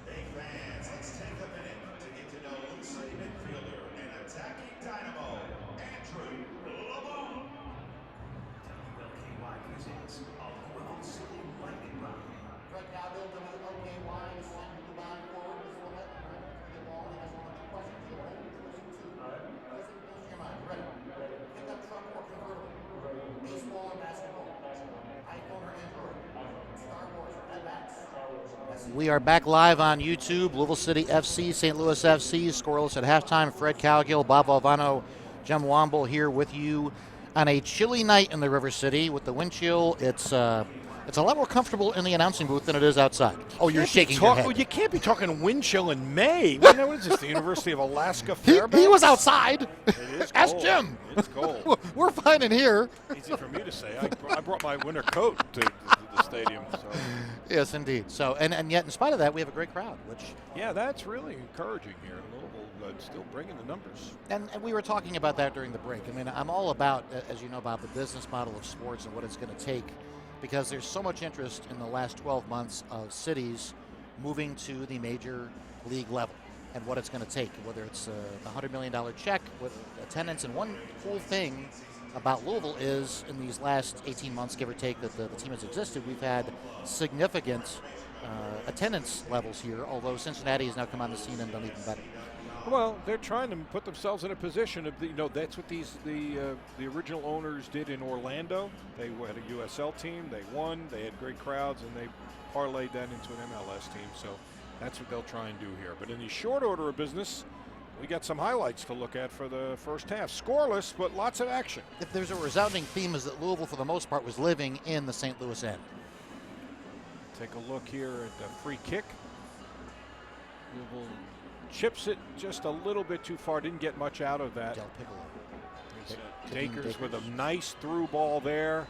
Hey fans, let's take a minute to get to know Louisville City midfielder and attacking dynamo, Andrew Lamont. WLKY presents a Louisville City lightning round. Right now, Bill, okay, why is one line forward? Is one that the ball has one or two questions. You ready? Listen to your mind. Ready? Pick up truck or convertible. Baseball or basketball. iPhone or Android. Star Wars or Mad Max. We are back live on YouTube. Louisville City FC, St. Louis FC, scoreless at halftime. Fred Calgill, Bob Valvano, Jem Womble here with you on a chilly night in the River City with the wind chill. It's a lot more comfortable in the announcing booth than it is outside. Oh, you're shaking your head. Well, you can't be talking wind chill in May. What is this, the University of Alaska Fairbanks? He was outside. It is Ask cold. Jim. It's cold. We're fine in here. Easy for me to say. I brought my winter coat to the stadium. So. Yes, indeed. So, and yet, in spite of that, we have a great crowd, which... Yeah, that's really encouraging here in Louisville, still bringing the numbers. And we were talking about that during the break. I mean, I'm all about, as you know, about the business model of sports and what it's going to take, because there's so much interest in the last 12 months of cities moving to the major league level and what it's going to take, whether it's the $100 million check with attendance. And one cool thing about Louisville is in these last 18 months, give or take, that the team has existed, we've had significant attendance levels here, although Cincinnati has now come on the scene and done even better. Well, they're trying to put themselves in a position of, that's what the original owners did in Orlando. They had a USL team, they won, they had great crowds, and they parlayed that into an MLS team. So that's what they'll try and do here. But in the short order of business, we got some highlights to look at for the first half. Scoreless, but lots of action. If there's a resounding theme, is that Louisville, for the most part, was living in the St. Louis end. Take a look here at the free kick. Louisville chips it just a little bit too far. Didn't get much out of that. Del Piccolo. Dakers with a nice through ball there.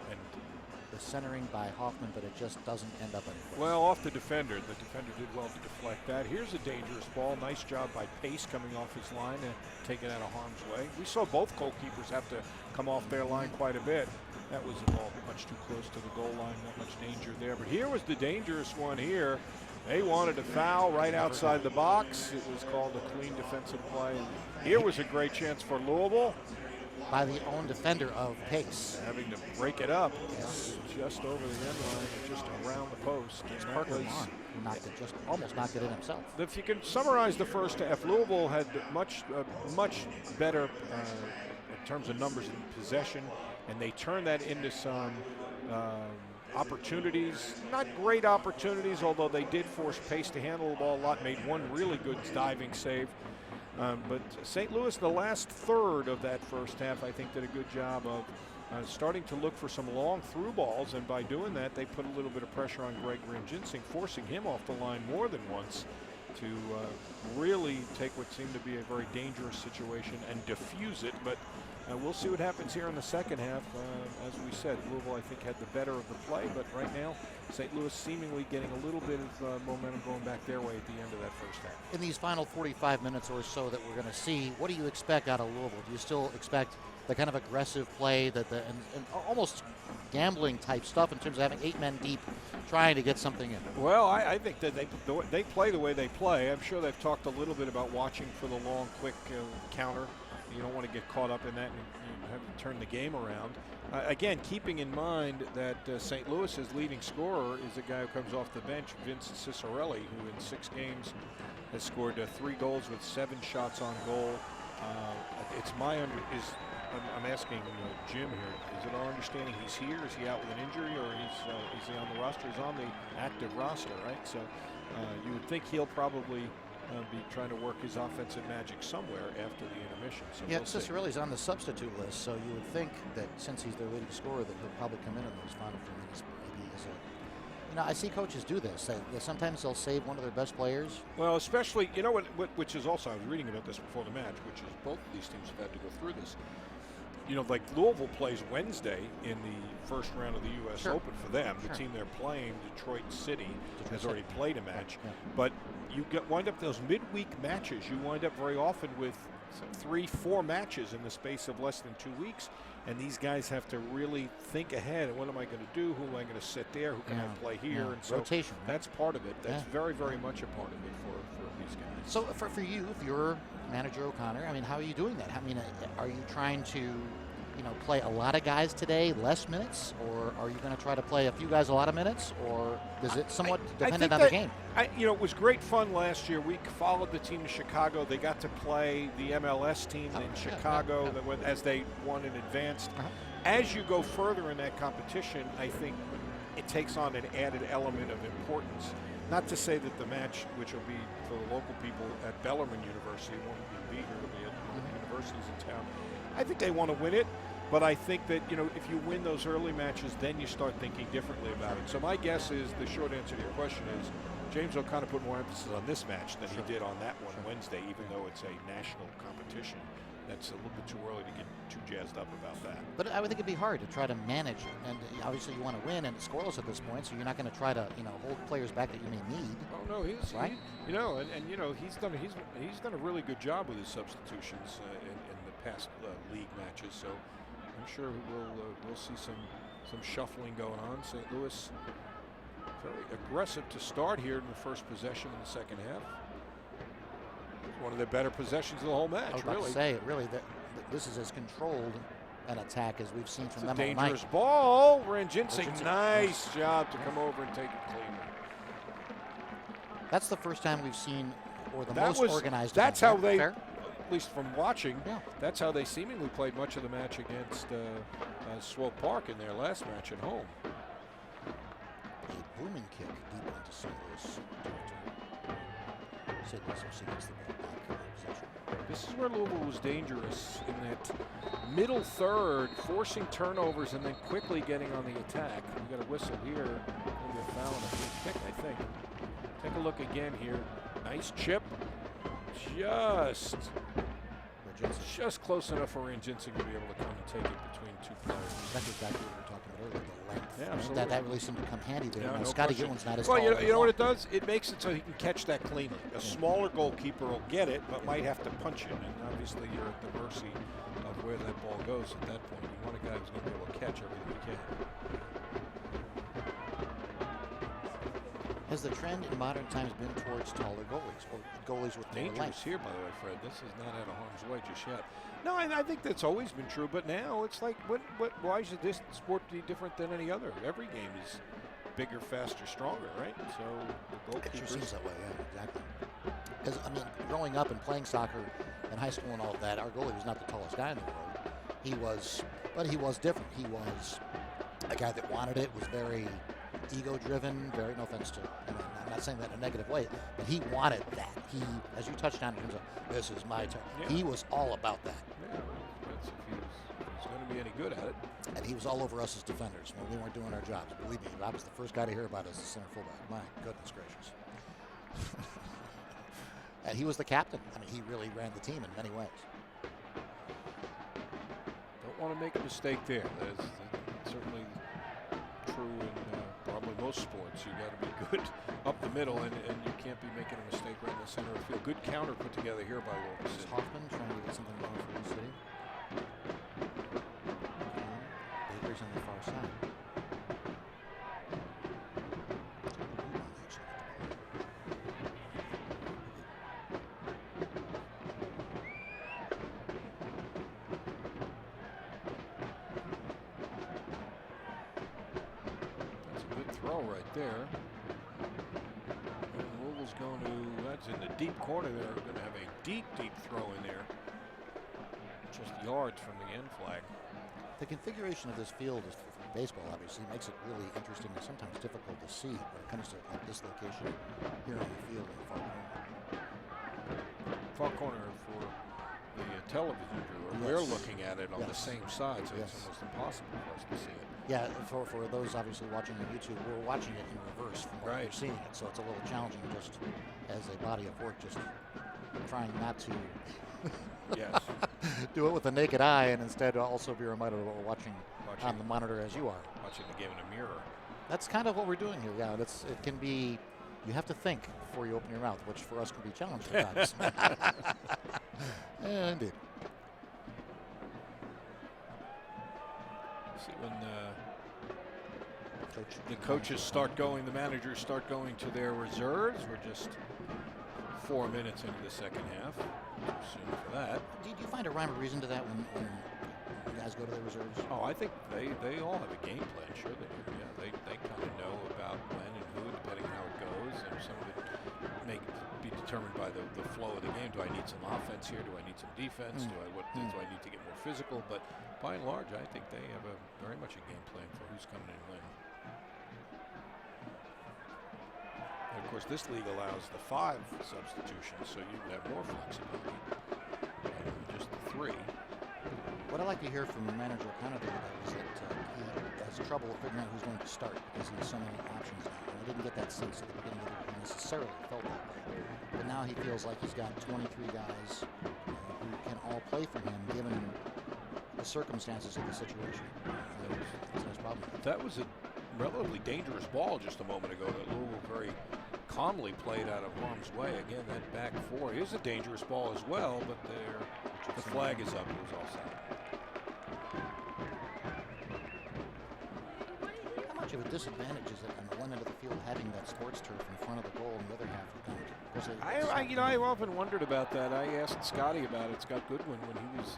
And the centering by Hoffman, but it just doesn't end up anywhere. well, off the defender. The defender did well to deflect that. Here's a dangerous ball. Nice job by Pace coming off his line and taking it out of harm's way. We saw both goalkeepers have to come off their line quite a bit. That was a ball much too close to the goal line. Not much danger there. But here was the dangerous one here. They wanted a foul right outside the box. It was called a clean defensive play. Here was a great chance for Louisville. By the own defender of Pace. Having to break it up just over the end line, just around the post. It's Parker Lamont who knocked it, just almost knocked it in himself. If you can summarize the first half, Louisville had much better in terms of numbers and possession, and they turned that into some opportunities. Not great opportunities, although they did force Pace to handle the ball a lot, made one really good diving save. But St. Louis, the last third of that first half, I think did a good job of starting to look for some long through balls, and by doing that, they put a little bit of pressure on Greg Ranjinsing, forcing him off the line more than once to really take what seemed to be a very dangerous situation and diffuse it. But we'll see what happens here in the second half. As we said, Louisville, I think, had the better of the play, but right now, St. Louis seemingly getting a little bit of momentum going back their way at the end of that first half. In these final 45 minutes or so that we're going to see, what do you expect out of Louisville? Do you still expect the kind of aggressive play that and almost gambling type stuff in terms of having 8 men deep trying to get something in? Well, I think that they play the way they play. I'm sure they've talked a little bit about watching for the long, quick counter. You don't want to get caught up in that and you have to turn the game around. Again, keeping in mind that St. Louis's leading scorer is a guy who comes off the bench, Vince Cicerelli, who in 6 games has scored 3 goals with 7 shots on goal. It's I'm asking Jim here. Is it our understanding he's here? Is he out with an injury, or is he on the roster? He's on the active roster, right? So you would think he'll probably be trying to work his offensive magic somewhere after the intermission. So yeah, we'll Cicerelli's on the substitute list, so you would think that since he's their leading scorer, that he'll probably come in those final few minutes. Maybe as a, I see coaches do this. Sometimes they'll save one of their best players. Well, especially, which is also, I was reading about this before the match, which is both of these teams have had to go through this. Like Louisville plays Wednesday in the first round of the U.S. Sure. Open for them. Sure. The team they're playing, Detroit City, has already City. played a match. Yeah. But you wind up those midweek matches. You wind up very often with 3-4 matches in the space of less than 2 weeks. And these guys have to really think ahead. What am I going to do? Who am I going to sit there? Who can I play here? Yeah. And so rotation. that's part of it. That's very, very much a part of it for these guys. So for you, if you're manager O'Connor, how are you doing that? Are you trying to, play a lot of guys today, less minutes, or are you going to try to play a few guys a lot of minutes, or is it somewhat dependent on the game? It was great fun last year. We followed the team to Chicago. They got to play the MLS team in Chicago as they won and advanced. As you go further in that competition, I think it takes on an added element of importance. Not to say that the match, which will be for the local people at Bellarmine University, won't be here, it'll be at one of the universities in town. I think they want to win it, but I think that, if you win those early matches, then you start thinking differently about it. So my guess is, the short answer to your question is, James O'Connor put more emphasis on this match than he did on that one Wednesday, even though it's a national competition. That's a little bit too early to get too jazzed up about that. But I would think it'd be hard to try to manage, and obviously you want to win, and it's scoreless at this point, so you're not going to try to, hold players back that you may need. Oh no, he's right. He's done a really good job with his substitutions in the past league matches. So I'm sure we'll see some shuffling going on. St. Louis very aggressive to start here in the first possession in the second half. One of their better possessions of the whole match. I was about to say, really, this is as controlled an attack as we've seen from them all night. Dangerous ball. Ranjinsing, nice job to come over and take it clean. That's the first time we've seen, or the most organized. That's how they, fair? at least from watching, that's how they seemingly played much of the match against Swope Park in their last match at home. A booming kick deep into St. Louis territory. St. Louis also gets the ball back in possession. This is where Louisville was dangerous, in that middle third, forcing turnovers and then quickly getting on the attack. We got a whistle here. Maybe a foul and a free kick, I think. Take a look again here. Nice chip. Just close enough for Ranjinsing to be able to come and take it between two players. That's exactly what we were talking about earlier, the length. Yeah, absolutely. That really seemed to come handy there. Yeah, no Scotty question. Gitlin's not as well, tall. you know what it does? It makes it so he can catch that cleanly. A smaller goalkeeper will get it, but might have to punch it. And obviously, you're at the mercy of where that ball goes at that point. You want a guy who's going to be able to catch everything he can. Has the trend in modern times been towards taller goalies, or goalies with more Dangerous length? here, by the way, Fred. This is not out of harm's way just yet. No, I think that's always been true, but now it's like, why should this sport be different than any other? Every game is bigger, faster, stronger, right? So the goalkeepers. It sure seems that way, yeah, exactly. Because, I mean, growing up and playing soccer in high school and all of that, our goalie was not the tallest guy in the world. But he was different. He was a guy that wanted it, was very ego-driven, very, no offense to, I'm not saying that in a negative way, but he wanted that. He, as you touched on in terms of, this is my turn, he was all about that. Yeah, if he's going to be any good at it. And he was all over us as defenders when we weren't doing our jobs. Believe me, I was the first guy to hear about it as a center fullback. My goodness gracious. And he was the captain. I mean, he really ran the team in many ways. Don't want to make a mistake there. That's certainly true in probably most sports. You got to be good up the middle, and you can't be making a mistake right in the center of the field. Good counter put together here by This is Wilkinson. Hoffman trying to get something going for the city. Baker's on the far side. That's a good throw right there. And Louisville's going to, that's in the deep corner there. Going to have a deep throw in there. Just yards from the end flag. The configuration of this field is for baseball, obviously, makes it really interesting and sometimes difficult to see when it comes to like this location here on the field in the far corner. Far corner for the television viewer. Yes. We're looking at it on the Yes. same side, so Yes. it's almost impossible for us to see it. Yeah, for those obviously watching on YouTube, we're watching it in reverse from what Right. we're seeing it, so it's a little challenging just as a body of work, just trying not to Yes. do it with the naked eye and instead also be reminded of what we're watching on the monitor as you are. Watching the game in a mirror. That's kind of what we're doing here. Yeah, it can be. You have to think before you open your mouth, which for us can be challenging at times. Yeah, indeed. See when the coaches start going, the managers start going to their reserves. We're just 4 minutes into the second half. Too soon for that. Do you find a rhyme or reason to that when you guys go to the reserves? Oh, I think they all have a game plan. Sure they do. Yeah, they kind of know about when and who, depending on how it goes. And some of it may be determined by the flow of the game. Do I need some offense here? Do I need some defense? Do I need to get more physical? But by and large, I think they have very much a game plan for who's coming in when. And of course, this league allows the 5 substitutions, so you can have more flexibility than just the 3. What I like to hear from manager O'Connor is that he has trouble figuring out who's going to start because he has so many options now. And I didn't get that sense at the beginning of the year. He necessarily felt that way. But now he feels like he's got 23 guys who can all play for him given the circumstances of the situation. That's his problem. That was a relatively dangerous ball just a moment ago that Louisville very calmly played out of harm's way. Again, that back 4 is a dangerous ball as well, but the flag is up. It was offside. How much of a disadvantage is it on the one end of the field having that sports turf in front of the goal and the other half of the ground? I've often wondered about that. I asked Scotty about it, Scott Goodwin, when he was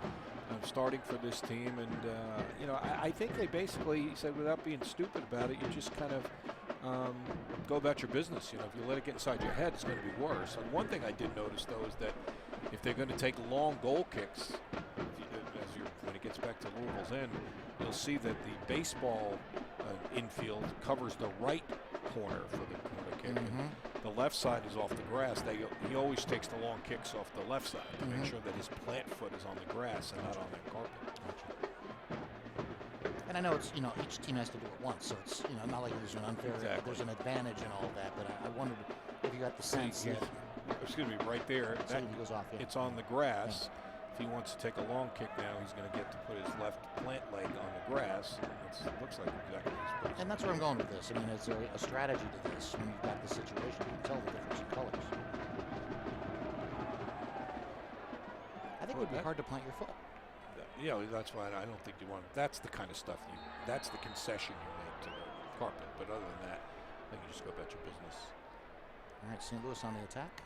starting for this team, and I think they basically, he said, without being stupid about it, you just kind of go about your business. If you let it get inside your head, it's going to be worse. And one thing I did notice though is that if they're going to take long goal kicks, when it gets back to Louisville's end, you'll see that the baseball infield covers the right corner for the corner kick. And the left side is off the grass. He always takes the long kicks off the left side to make sure that his plant foot is on the grass and not on the carpet. And I know it's each team has to do it once, so it's not like there's an unfair, there's an advantage and all that. But I wondered if you got the sense that excuse me, right there, that goes off. Yeah. it's on the grass. Yeah. If he wants to take a long kick now, he's going to get to put his left plant leg on the grass. It looks like exactly what he's And that's where I'm going with this. I mean, is there a strategy to this when you've got the situation? You can tell the difference in colors. I think it would be hard to plant your foot. Yeah, that's why I don't think you want. That's the kind of stuff that's the concession you make to the carpet. But other than that, I think you just go about your business. All right, St. Louis on the attack.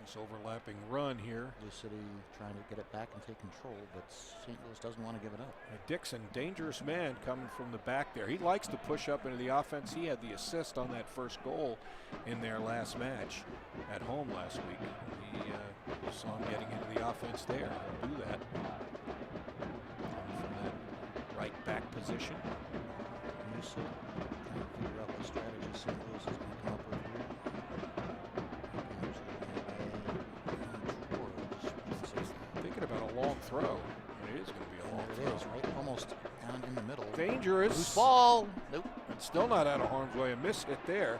Nice overlapping run here. Blue City trying to get it back and take control, but St. Louis doesn't want to give it up. Dixon, dangerous man coming from the back there. He likes to push up into the offense. He had the assist on that first goal in their last match at home last week. He saw him getting into the offense there. He'll do that. From that right back position. Blue City trying to figure out what strategy St. Louis is going to come up with here. Thinking about a long throw. It is going to be a there it is, right? Almost down in the middle. Dangerous. Loose ball. Nope. It's still not out of harm's way. A miss hit there.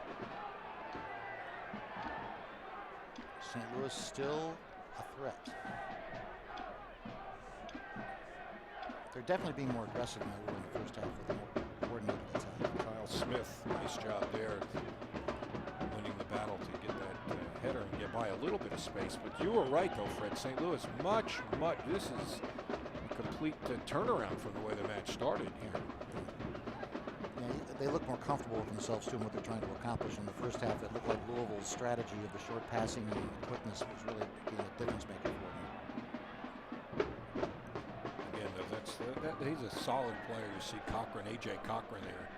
St. Louis still a threat. They're definitely being more aggressive than they were in the first half with a more coordinated attack. Kyle Smith, nice job there, winning the battle to get that header and get by a little bit of space. But you were right, though, Fred. St. Louis, much. This is a complete turnaround from the way the match started here. Yeah, they look more comfortable with themselves too and what they're trying to accomplish. In the first half, it looked like Louisville's strategy of the short passing and quickness was really being a difference maker for them. Again, though, he's a solid player. You see Cochran, A.J. Cochran there,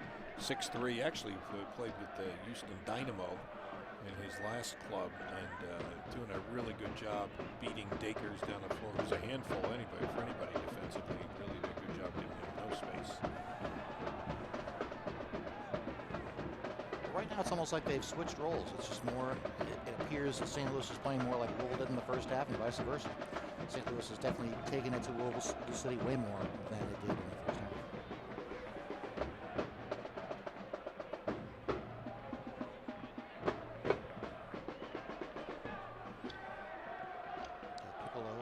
6'3", actually played with the Houston Dynamo in his last club, and doing a really good job beating Dakers down the floor. It was a handful for anybody defensively. Really did a good job giving him no space. Right now, it's almost like they've switched roles. It's just more, it appears that St. Louis is playing more like Louisville did in the first half and vice versa. St. Louis is definitely taking it to Louisville City way more than it did in the first half. Piccolo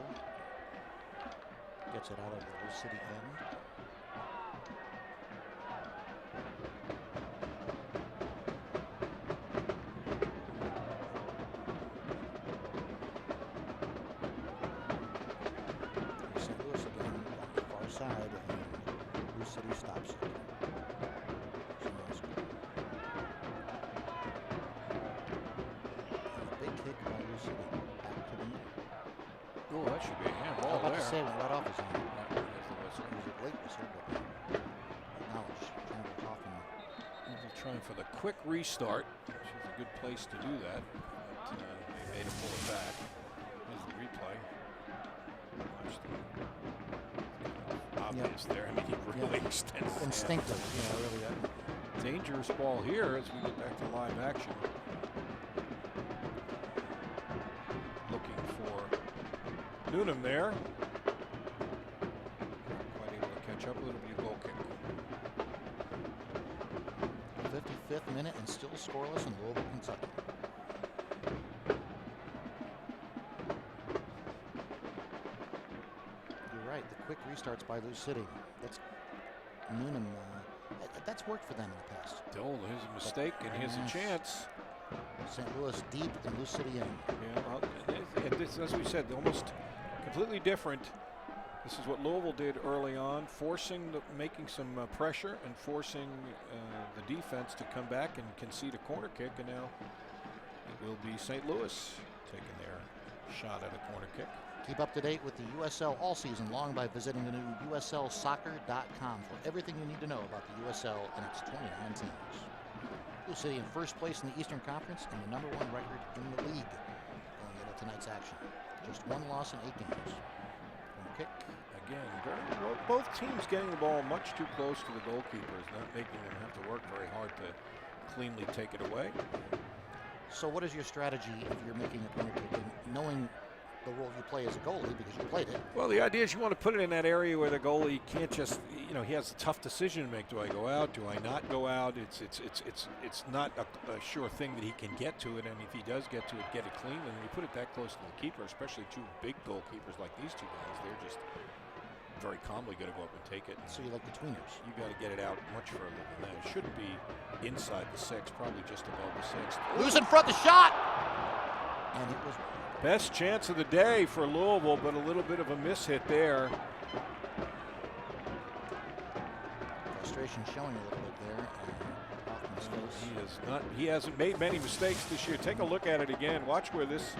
gets it out of the Louisville City end. Side and Blue City stops it. Big kick by Blue City back to the middle. Oh, that should be a handball I was about there. to say, went right off his hand. Yeah, there's the whistle. It was a late whistle, but acknowledge Chandler Hoffman. They're trying for the quick restart, which is a good place to do that. But, they made him pull it back. Here's the replay. Watch the obvious there. I mean, he really extends it. Instinctive, really. Dangerous ball here as we get back to live action. Looking for Noonan there. Quite able to catch up with it. It'll be a goal kick. 55th minute and still scoreless in Louisville, Kentucky. You're right, the quick restarts by Lou City. That's Noonan. That's worked for them in the past. Still, here's a mistake and here's a chance. St. Louis deep and Lou City in. Yeah, well, this, as we said, almost completely different. This is what Louisville did early on, making some pressure and forcing the defense to come back and concede a corner kick, and now it will be St. Louis taking their shot at a corner kick. Keep up to date with the USL all season long by visiting the new USLsoccer.com for everything you need to know about the USL and its 29 teams. Blue City in first place in the Eastern Conference and the #1 record in the league going into tonight's action. Just one loss in 8 games. Corner kick. Again, both teams getting the ball much too close to the goalkeepers, not making them have to work very hard to cleanly take it away. So what is your strategy if you're making a corner kick and knowing the role you play as a goalie because you played it? Well, the idea is you want to put it in that area where the goalie can't just, he has a tough decision to make. Do I go out? Do I not go out? It's not a sure thing that he can get to it, and if he does get to it, get it clean. And when you put it that close to the keeper, especially two big goalkeepers like these two guys, they're just very calmly going to go up and take it. So you like the tweeners? You got to get it out much further than that. It shouldn't be inside the 6, probably just above the 6. Loose in front, the shot, and it was. Best chance of the day for Louisville, but a little bit of a miss hit there. Frustration showing a little bit there. He hasn't made many mistakes this year. Take a look at it again. Watch where this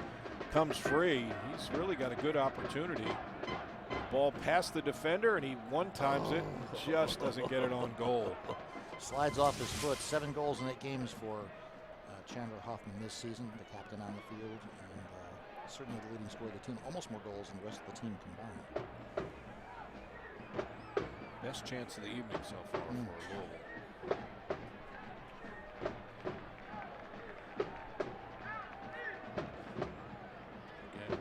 comes free. He's really got a good opportunity. Ball past the defender, and he one-times it. Just doesn't get it on goal. Slides off his foot. 7 goals in 8 games for Chandler Hoffman this season, the captain on the field, and certainly the leading scorer of the team. Almost more goals than the rest of the team combined. Best chance of the evening so far for Louisville. Again,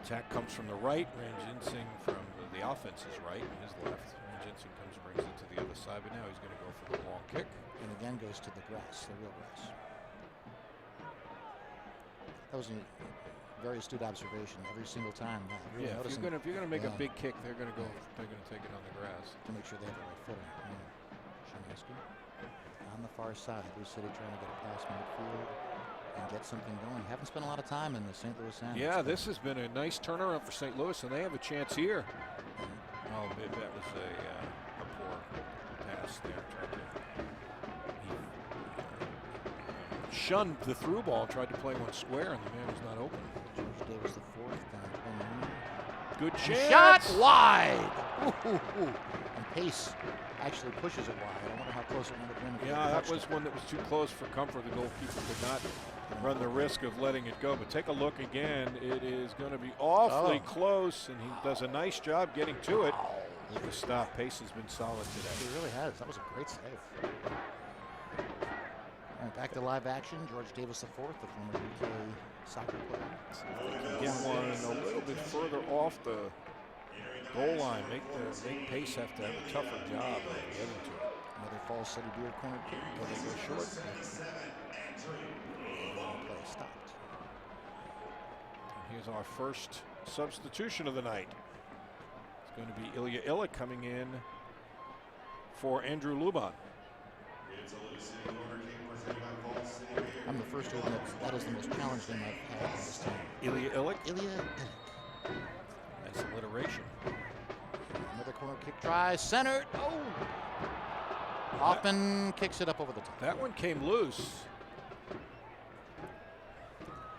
attack comes from the right. Ranjinsingh from the the offense is right, and his left. And Jensen comes and brings it to the other side, but now he's going to go for the long kick. And again goes to the grass, the real grass. That was a very astute observation every single time. Really Yeah, if you're gonna make a big kick, they're gonna take it on the grass. To make sure they have the right footing. Shinesky on the far side. Louis City trying to get a pass from midfield and get something going. Haven't spent a lot of time in the St. Louis end. Yeah, this has been a nice turnaround for St. Louis, and they have a chance here. Oh, that was a poor pass there. He shunned the through ball, tried to play one square, and the man was not open. George Davis the fourth. Good chance. Shot wide. And Pace actually pushes it wide. I wonder how close it would have been. Yeah, that was one that was too close for comfort. The goalkeeper could not run the risk of letting it go. But take a look again. It is going to be awfully close, and he does a nice job getting to it. The stop. Pace has been solid today. He really has. That was a great save. All right, back to live action. George Davis IV, the former UK soccer player. Get one a little bit further off the goal line. Make Pace have to have a tougher job of getting to it. Another Falls City Beer corner kick. Will they go short? Play stopped. And here's our first substitution of the night. It's going to be Ilya Illick coming in for Andrew Luban. I'm the first to admit that is the most challenging I've had in this team. Ilya Illick. Ilya Illick. Nice alliteration. Another corner kick try. Centered. Oh! Hoffman kicks it up over the top. That one came loose.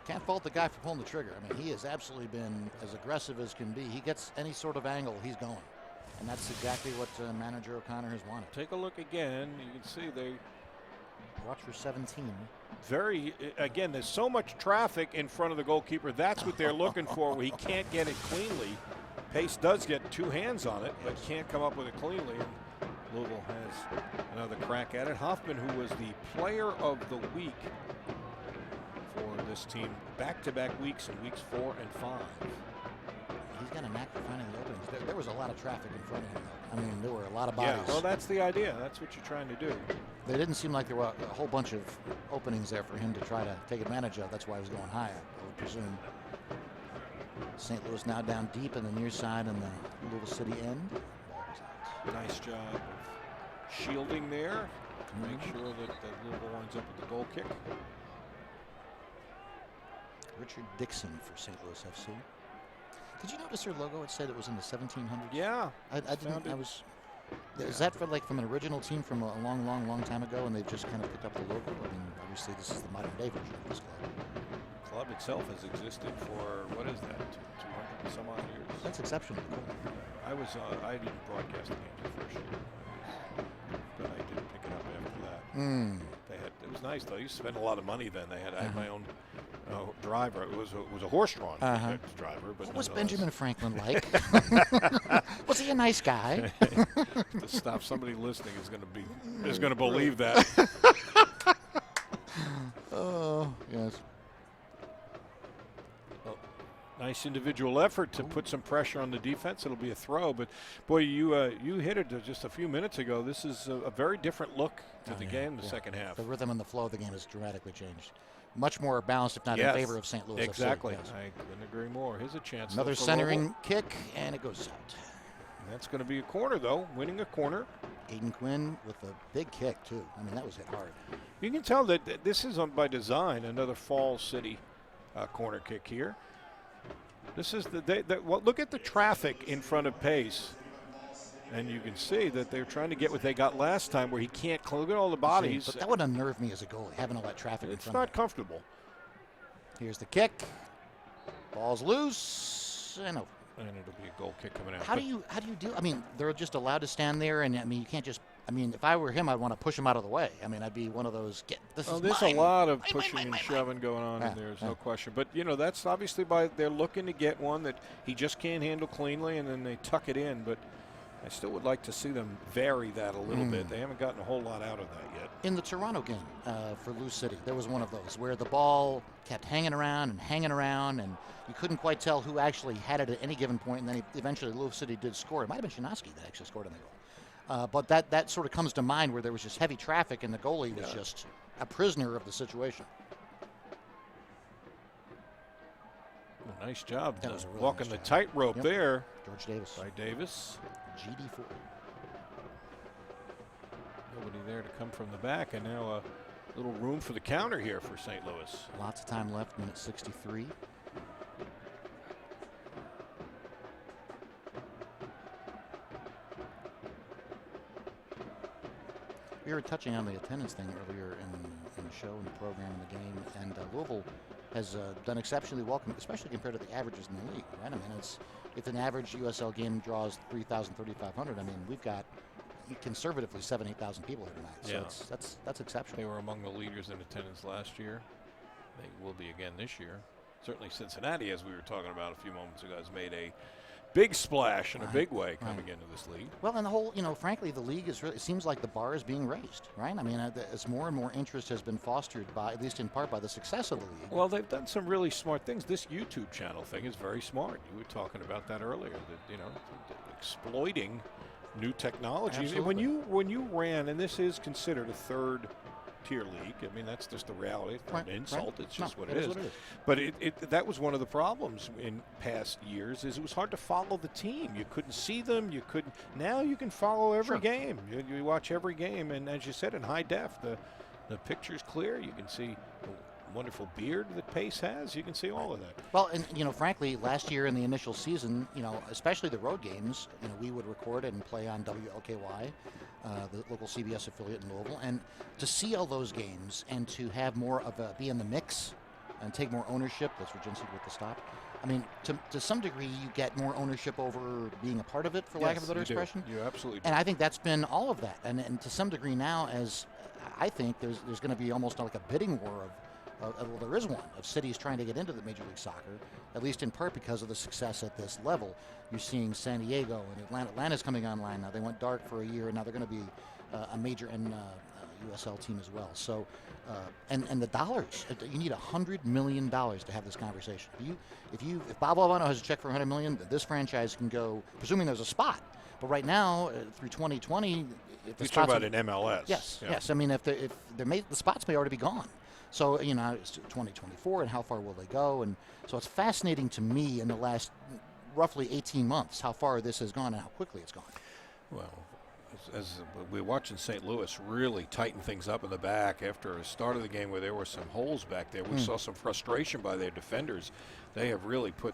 Can't fault the guy for pulling the trigger. I mean, he has absolutely been as aggressive as can be. He gets any sort of angle, he's going. And that's exactly what manager O'Connor has wanted. Take a look again. You can see they watch for 17. Again, there's so much traffic in front of the goalkeeper. That's what they're looking for, where he can't get it cleanly. Pace does get two hands on it, but can't come up with it cleanly. And Louisville has another crack at it. Hoffman, who was the player of the week for this team, back-to-back weeks in weeks 4 and 5. He's got a knack for finding the openings. There was a lot of traffic in front of him, though. I mean, there were a lot of bodies. Yeah, well, that's the idea. That's what you're trying to do. There didn't seem like there were a whole bunch of openings there for him to try to take advantage of. That's why he was going higher, I would presume. St. Louis now down deep in the near side in the Louisville City end. Nice job of shielding there to make sure that Louisville winds up with the goal kick. Richard Dixon for St. Louis FC. Did you notice their logo? It said it was in the 1700s. Yeah. I didn't. I was. Is that from an original team from a long time ago, and they've just kind of picked up the logo? I mean, obviously this is the modern day version of this club. The club itself has existed for, what is that, 200 and some odd years? That's exceptional. Cool. I didn't broadcast the game the first year, but I did pick it up after that. It was nice though. You spent a lot of money then. I had my own driver. It was a horse-drawn driver. But what was Benjamin Franklin like? Was he a nice guy? To stop somebody listening is going to believe that. Oh yes. Well, nice individual effort to put some pressure on the defense. It'll be a throw, but boy, you hit it just a few minutes ago. This is a very different look to the game. The second half. The rhythm and the flow of the game has dramatically changed. Much more balanced, if not in favor of St. Louis. Exactly. FC, yes. I couldn't agree more. Here's a chance. Another centering kick, and it goes out. And that's going to be a corner, though. Winning a corner. Aiden Quinn with a big kick, too. I mean, that was hit hard. You can tell that this is by design. Another Falls City corner kick here. This is look at the traffic in front of Pace. And you can see that they're trying to get what they got last time, where he can't look at all the bodies. But that would unnerve me as a goalie, having all that traffic in front of me. It's not comfortable. Here's the kick. Ball's loose and over. And it'll be a goal kick coming out. How do you do? I mean, they're just allowed to stand there, and I mean, you can't just. I mean, if I were him, I'd want to push him out of the way. I mean, I'd be one of those. There's a lot of pushing and shoving going on in there. There's no question. But that's obviously they're looking to get one that he just can't handle cleanly, and then they tuck it in. But I still would like to see them vary that a little bit. They haven't gotten a whole lot out of that yet. In the Toronto game for Lou City, there was one of those where the ball kept hanging around, and you couldn't quite tell who actually had it at any given point, and then eventually Lou City did score. It might have been Shinaski that actually scored on the goal. But that sort of comes to mind where there was just heavy traffic, and the goalie was just a prisoner of the situation. Well, nice job That was a really walking nice the job. tightrope there George Davis. by Davis. GD4. Nobody there to come from the back, and now a little room for the counter here for St. Louis. Lots of time left, minute 63. We were touching on the attendance thing earlier in the show, in the program, in the game, and Louisville has done exceptionally well, especially compared to the averages in the league. Right? I mean, if an average USL game draws 3,000, 3,500, I mean, we've got conservatively 7,000, 8,000 people here tonight. So that's exceptional. They were among the leaders in attendance last year. They will be again this year. Certainly Cincinnati, as we were talking about a few moments ago, has made a big splash in a big way coming into this league. Well, and the whole, frankly, the league is really, it seems like the bar is being raised, right? I mean, as more and more interest has been fostered by, at least in part, by the success of the league. Well, they've done some really smart things. This YouTube channel thing is very smart. You were talking about that earlier, that, exploiting new technology. Absolutely. When you ran, and this is considered a third-tier league. I mean, that's just the reality. It's not an insult. It's just what it is. But that was one of the problems in past years. Is it was hard to follow the team. You couldn't see them. You couldn't. Now you can follow every game. You watch every game, and as you said, in high def, the picture's clear. You can see the wonderful beard that Pace has. You can see all of that. Well, and frankly, last year in the initial season, especially the road games, we would record and play on WLKY, the local CBS affiliate in Louisville, and to see all those games and to have more of be in the mix and take more ownership. That's Regency with the stop. I mean, to some degree, you get more ownership over being a part of it, for lack of a better expression. You absolutely do. And I think that's been all of that. And to some degree now, as I think there's going to be almost like a bidding war well, there is one, of cities trying to get into the Major League Soccer, at least in part because of the success at this level. You're seeing San Diego and Atlanta. Atlanta's coming online now. They went dark for a year, and now they're going to be a major USL team as well. So, and the dollars, you need $100 million to have this conversation. If Bob Alvano has a check for $100 million, this franchise can go, presuming there's a spot. But right now, through 2020, if the you're talking about an MLS. Yes. I mean, if the spots may already be gone. So, it's 2024, and how far will they go? And so it's fascinating to me in the last roughly 18 months how far this has gone and how quickly it's gone. Well, as we're watching St. Louis really tighten things up in the back after a start of the game where there were some holes back there. We saw some frustration by their defenders. They have really put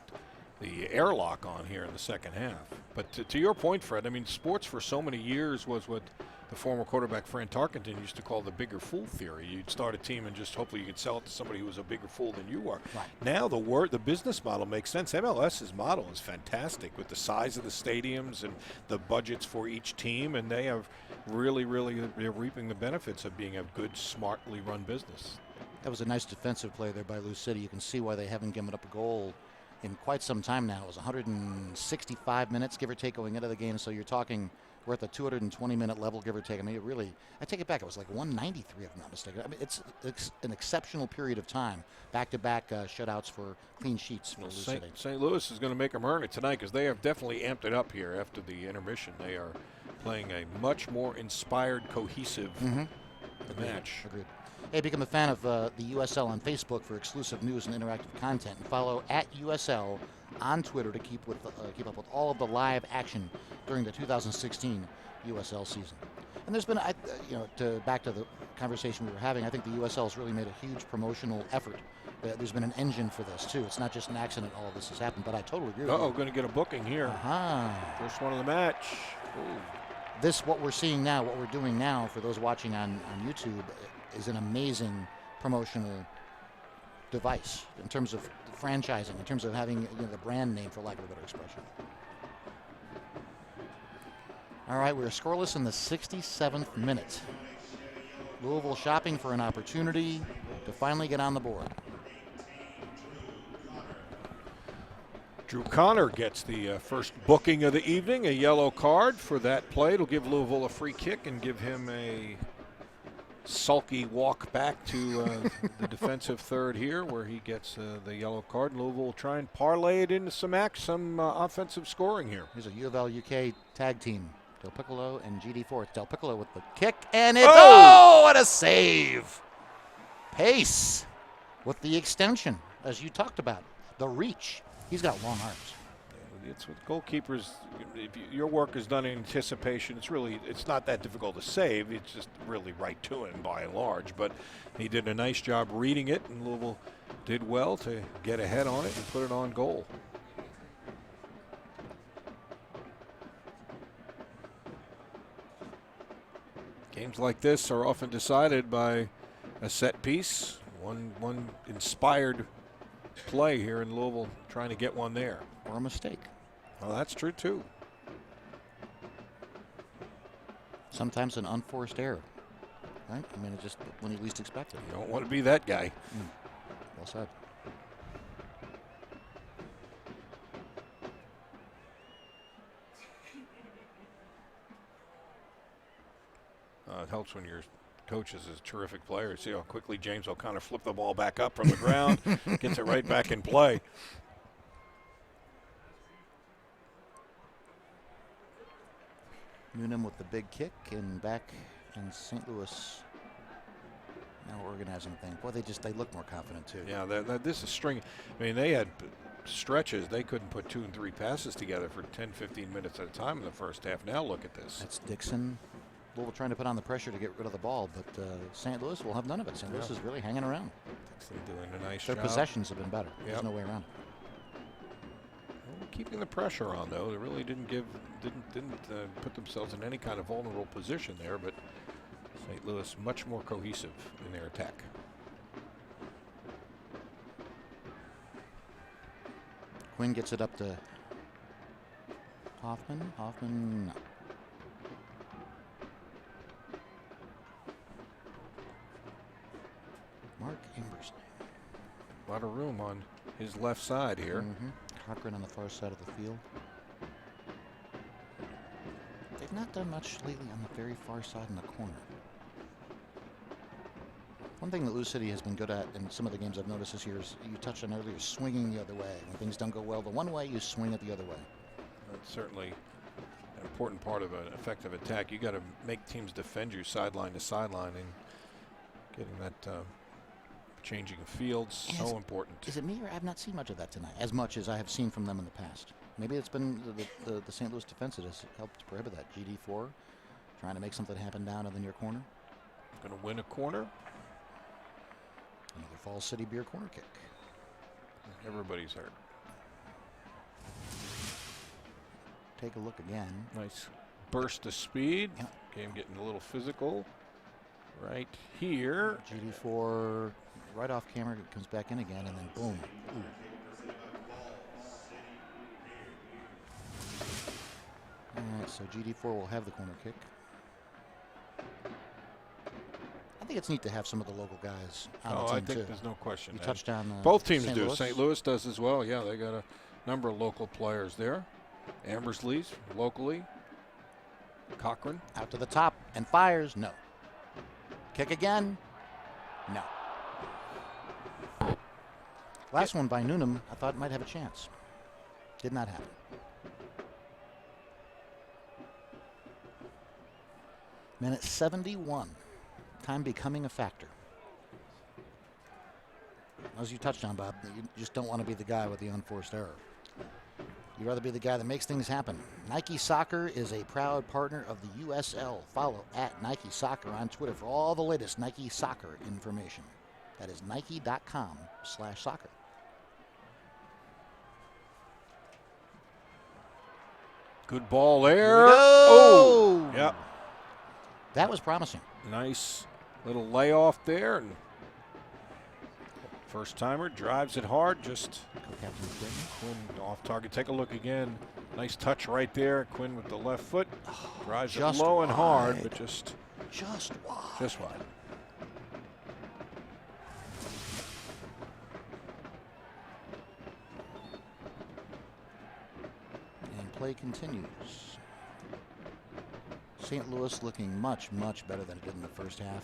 the airlock on here in the second half. But to your point, Fred, I mean, sports for so many years was what the former quarterback Fran Tarkenton used to call the bigger fool theory. You'd start a team and just hopefully you could sell it to somebody who was a bigger fool than you are. Right. Now the business model makes sense. MLS's model is fantastic with the size of the stadiums and the budgets for each team, and they have really, they're reaping the benefits of being a good, smartly run business. That was a nice defensive play there by Lou City. You can see why they haven't given up a goal in quite some time now. It was 165 minutes, give or take, going into the game. So you're talking, we're at the 220-minute level, give or take. I mean, I take it back. It was like 193, if I'm not mistaken. I mean, it's an exceptional period of time. Back-to-back shutouts for clean sheets for Lou City. St. Louis is going to make them earn it tonight because they have definitely amped it up here after the intermission. They are playing a much more inspired, cohesive match. Agreed. Hey, become a fan of the USL on Facebook for exclusive news and interactive content, and follow @USL on Twitter to keep up with all of the live action during the 2016 USL season. And there's been, back to the conversation we were having, I think the USL has really made a huge promotional effort. There's been an engine for this too. It's not just an accident all of this has happened, but I totally agree with you. Going to get a booking here. First one of the match. Ooh. What we're seeing now, what we're doing now, for those watching on YouTube, is an amazing promotional device in terms of franchising, in terms of having the brand name, for lack of a better expression. All right, we're scoreless in the 67th minute. Louisville shopping for an opportunity to finally get on the board. Drew Connor gets the first booking of the evening, a yellow card for that play. It'll give Louisville a free kick and give him a sulky walk back to the defensive third here, where he gets the yellow card. Louisville will try and parlay it into some offensive scoring here. Here's a U of L UK tag team. Del Piccolo and GD4. It's Del Piccolo with the kick, and it's, what a save! Pace with the extension, as you talked about, the reach. He's got long arms. It's with goalkeepers. If your work is done in anticipation, it's not that difficult to save. It's just really right to him by and large. But he did a nice job reading it, and Louisville did well to get ahead on it and put it on goal. Games like this are often decided by a set piece, one inspired play here in Louisville, trying to get one there. Or a mistake. Well, that's true too. Sometimes an unforced error, right? I mean, it's just when you least expect it. You don't want to be that guy. Well said. It helps when your coach is a terrific player. See how quickly James O'Connor flipped the ball back up from the ground, gets it right back in play. Noonan with the big kick, and back in St. Louis now organizing things. Boy, they look more confident too. Yeah, this is string. I mean, they had stretches. They couldn't put 2 and 3 passes together for 10, 15 minutes at a time in the first half. Now look at this. That's Dixon. Louisville trying to put on the pressure to get rid of the ball, but St. Louis will have none of it. St. Louis is really hanging around. Dixon doing a nice Their job. possessions have been better. There's no way around it. Well, keeping the pressure on, though. They really didn't put themselves in any kind of vulnerable position there, but St. Louis much more cohesive in their attack. Quinn gets it up to Hoffman. Hoffman. Mark Ambersley. A lot of room on his left side here. Cochran on the far side of the field. They've not done much lately on the very far side in the corner. One thing that Lou City has been good at in some of the games I've noticed this year is, you touched on earlier, swinging the other way. When things don't go well the one way, you swing it the other way. That's certainly an important part of an effective attack. You got to make teams defend you sideline to sideline, and getting that changing of fields so important. Is it me, or I've not seen much of that tonight, as much as I have seen from them in the past? Maybe it's been the St. Louis defense that has helped prohibit that. GD4 trying to make something happen down in the near corner. Going to win a corner. Another Falls City Beer corner kick. Everybody's hurt. Take a look again. Nice burst of speed. Yep. Game getting a little physical right here. GD4 right off camera, comes back in again, and then boom. Ooh. All right, so GD4 will have the corner kick. I think it's neat to have some of the local guys on the team, I think too. there's no question. You touched on both teams St. do. Louis. St. Louis does as well. Yeah, they got a number of local players there. Ambersley's locally. Cochran. Out to the top and fires. No. Kick again. No. Last one by Noonan, I thought might have a chance. Did not happen. Minute 71. Time becoming a factor. As you touched on, Bob, you just don't want to be the guy with the unforced error. You'd rather be the guy that makes things happen. Nike Soccer is a proud partner of the USL. Follow at Nike Soccer on Twitter for all the latest Nike Soccer information. That is nike.com/soccer. Good ball there. No! Oh, yep. That was promising. Nice little layoff there. And first timer drives it hard. Just Co-captain Quinn. Quinn off target. Take a look again. Nice touch right there. Quinn with the left foot. Drives it Just low and hard, wide. but just wide. Just wide. play continues. St. Louis looking much, much better than it did in the first half.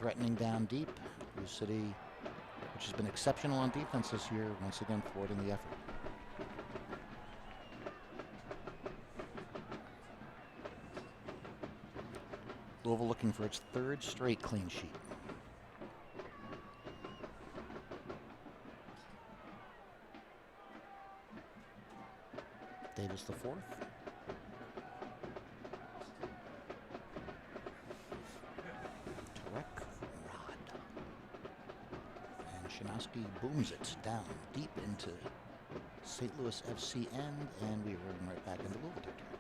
Threatening down deep. Blue City, which has been exceptional on defense this year, once again thwarting the effort. Louisville looking for its third straight clean sheet. Davis the fourth. Tarek Rod. And Shinowski booms it down deep into St. Louis FC end, and we roll right back into Louisville territory.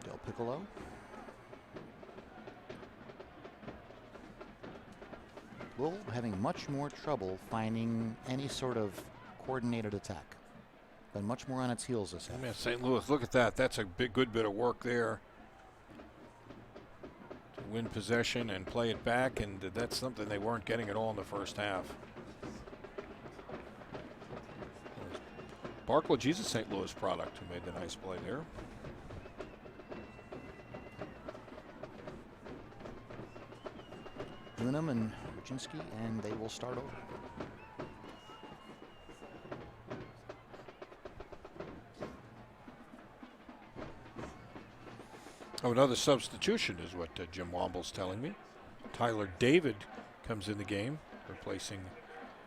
Del Piccolo. Louisville having much more trouble finding any sort of coordinated attack. Been much more on its heels this half. Man, St. Louis, look at that. That's a good bit of work there. To win possession and play it back, and that's something they weren't getting at all in the first half. Barkley, he's a St. Louis product who made the nice play there. Unum and Ruczynski, and they will start over. Oh, another substitution is what Jim Womble's telling me. Tyler David comes in the game, replacing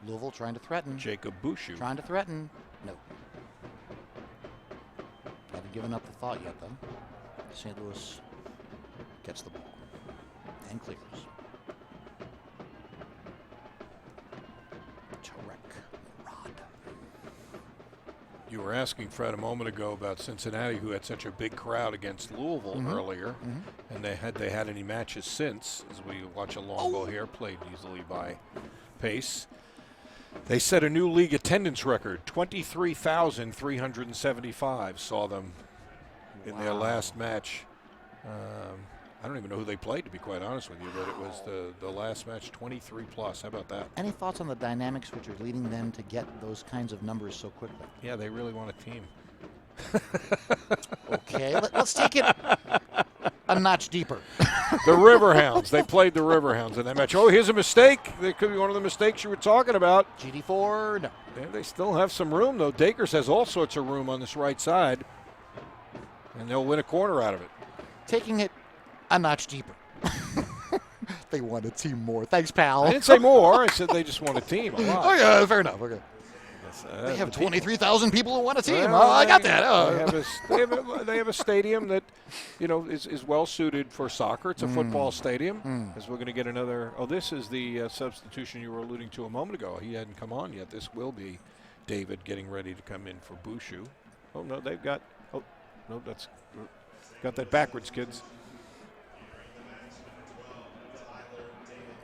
Louisville trying to threaten. Jacob Bouchou. Trying to threaten. No. Haven't given up the thought yet, though. St. Louis gets the ball and clears. You were asking Fred a moment ago about Cincinnati, who had such a big crowd against Louisville earlier, and they had any matches since. As we watch a long ball here, played easily by Pace. They set a new league attendance record. 23,375 saw them in their last match. I don't even know who they played, to be quite honest with you, but it was the last match, 23 plus. How about that? Any thoughts on the dynamics which are leading them to get those kinds of numbers so quickly? Yeah, they really want a team. Okay, let's take it a notch deeper. The Riverhounds. They played the Riverhounds in that match. Oh, here's a mistake. That could be one of the mistakes you were talking about. GD4, no. They still have some room, though. Dakers has all sorts of room on this right side, and they'll win a corner out of it. Taking it a notch deeper. They want a team more. Thanks, pal. I didn't say more. I said they just want a team. A lot. Oh, yeah, fair enough. Okay. They have 23,000 people who want a team. Well, I got that. They have a stadium that, is well suited for soccer. It's a football stadium. As we're going to get another. Oh, this is the substitution you were alluding to a moment ago. He hadn't come on yet. This will be David getting ready to come in for Bouchou. Oh no, they've got. Oh no, that's got that backwards, kids.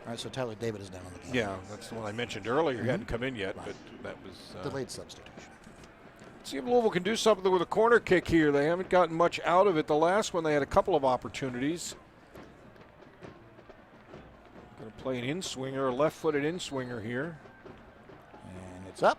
All right, so Tyler David is down on the game. Yeah, that's the one I mentioned earlier. He hadn't come in yet, but that was delayed substitution. Let's see if Louisville can do something with a corner kick here. They haven't gotten much out of it. The last one, they had a couple of opportunities. Going to play an in-swinger, a left-footed in-swinger here. And it's up.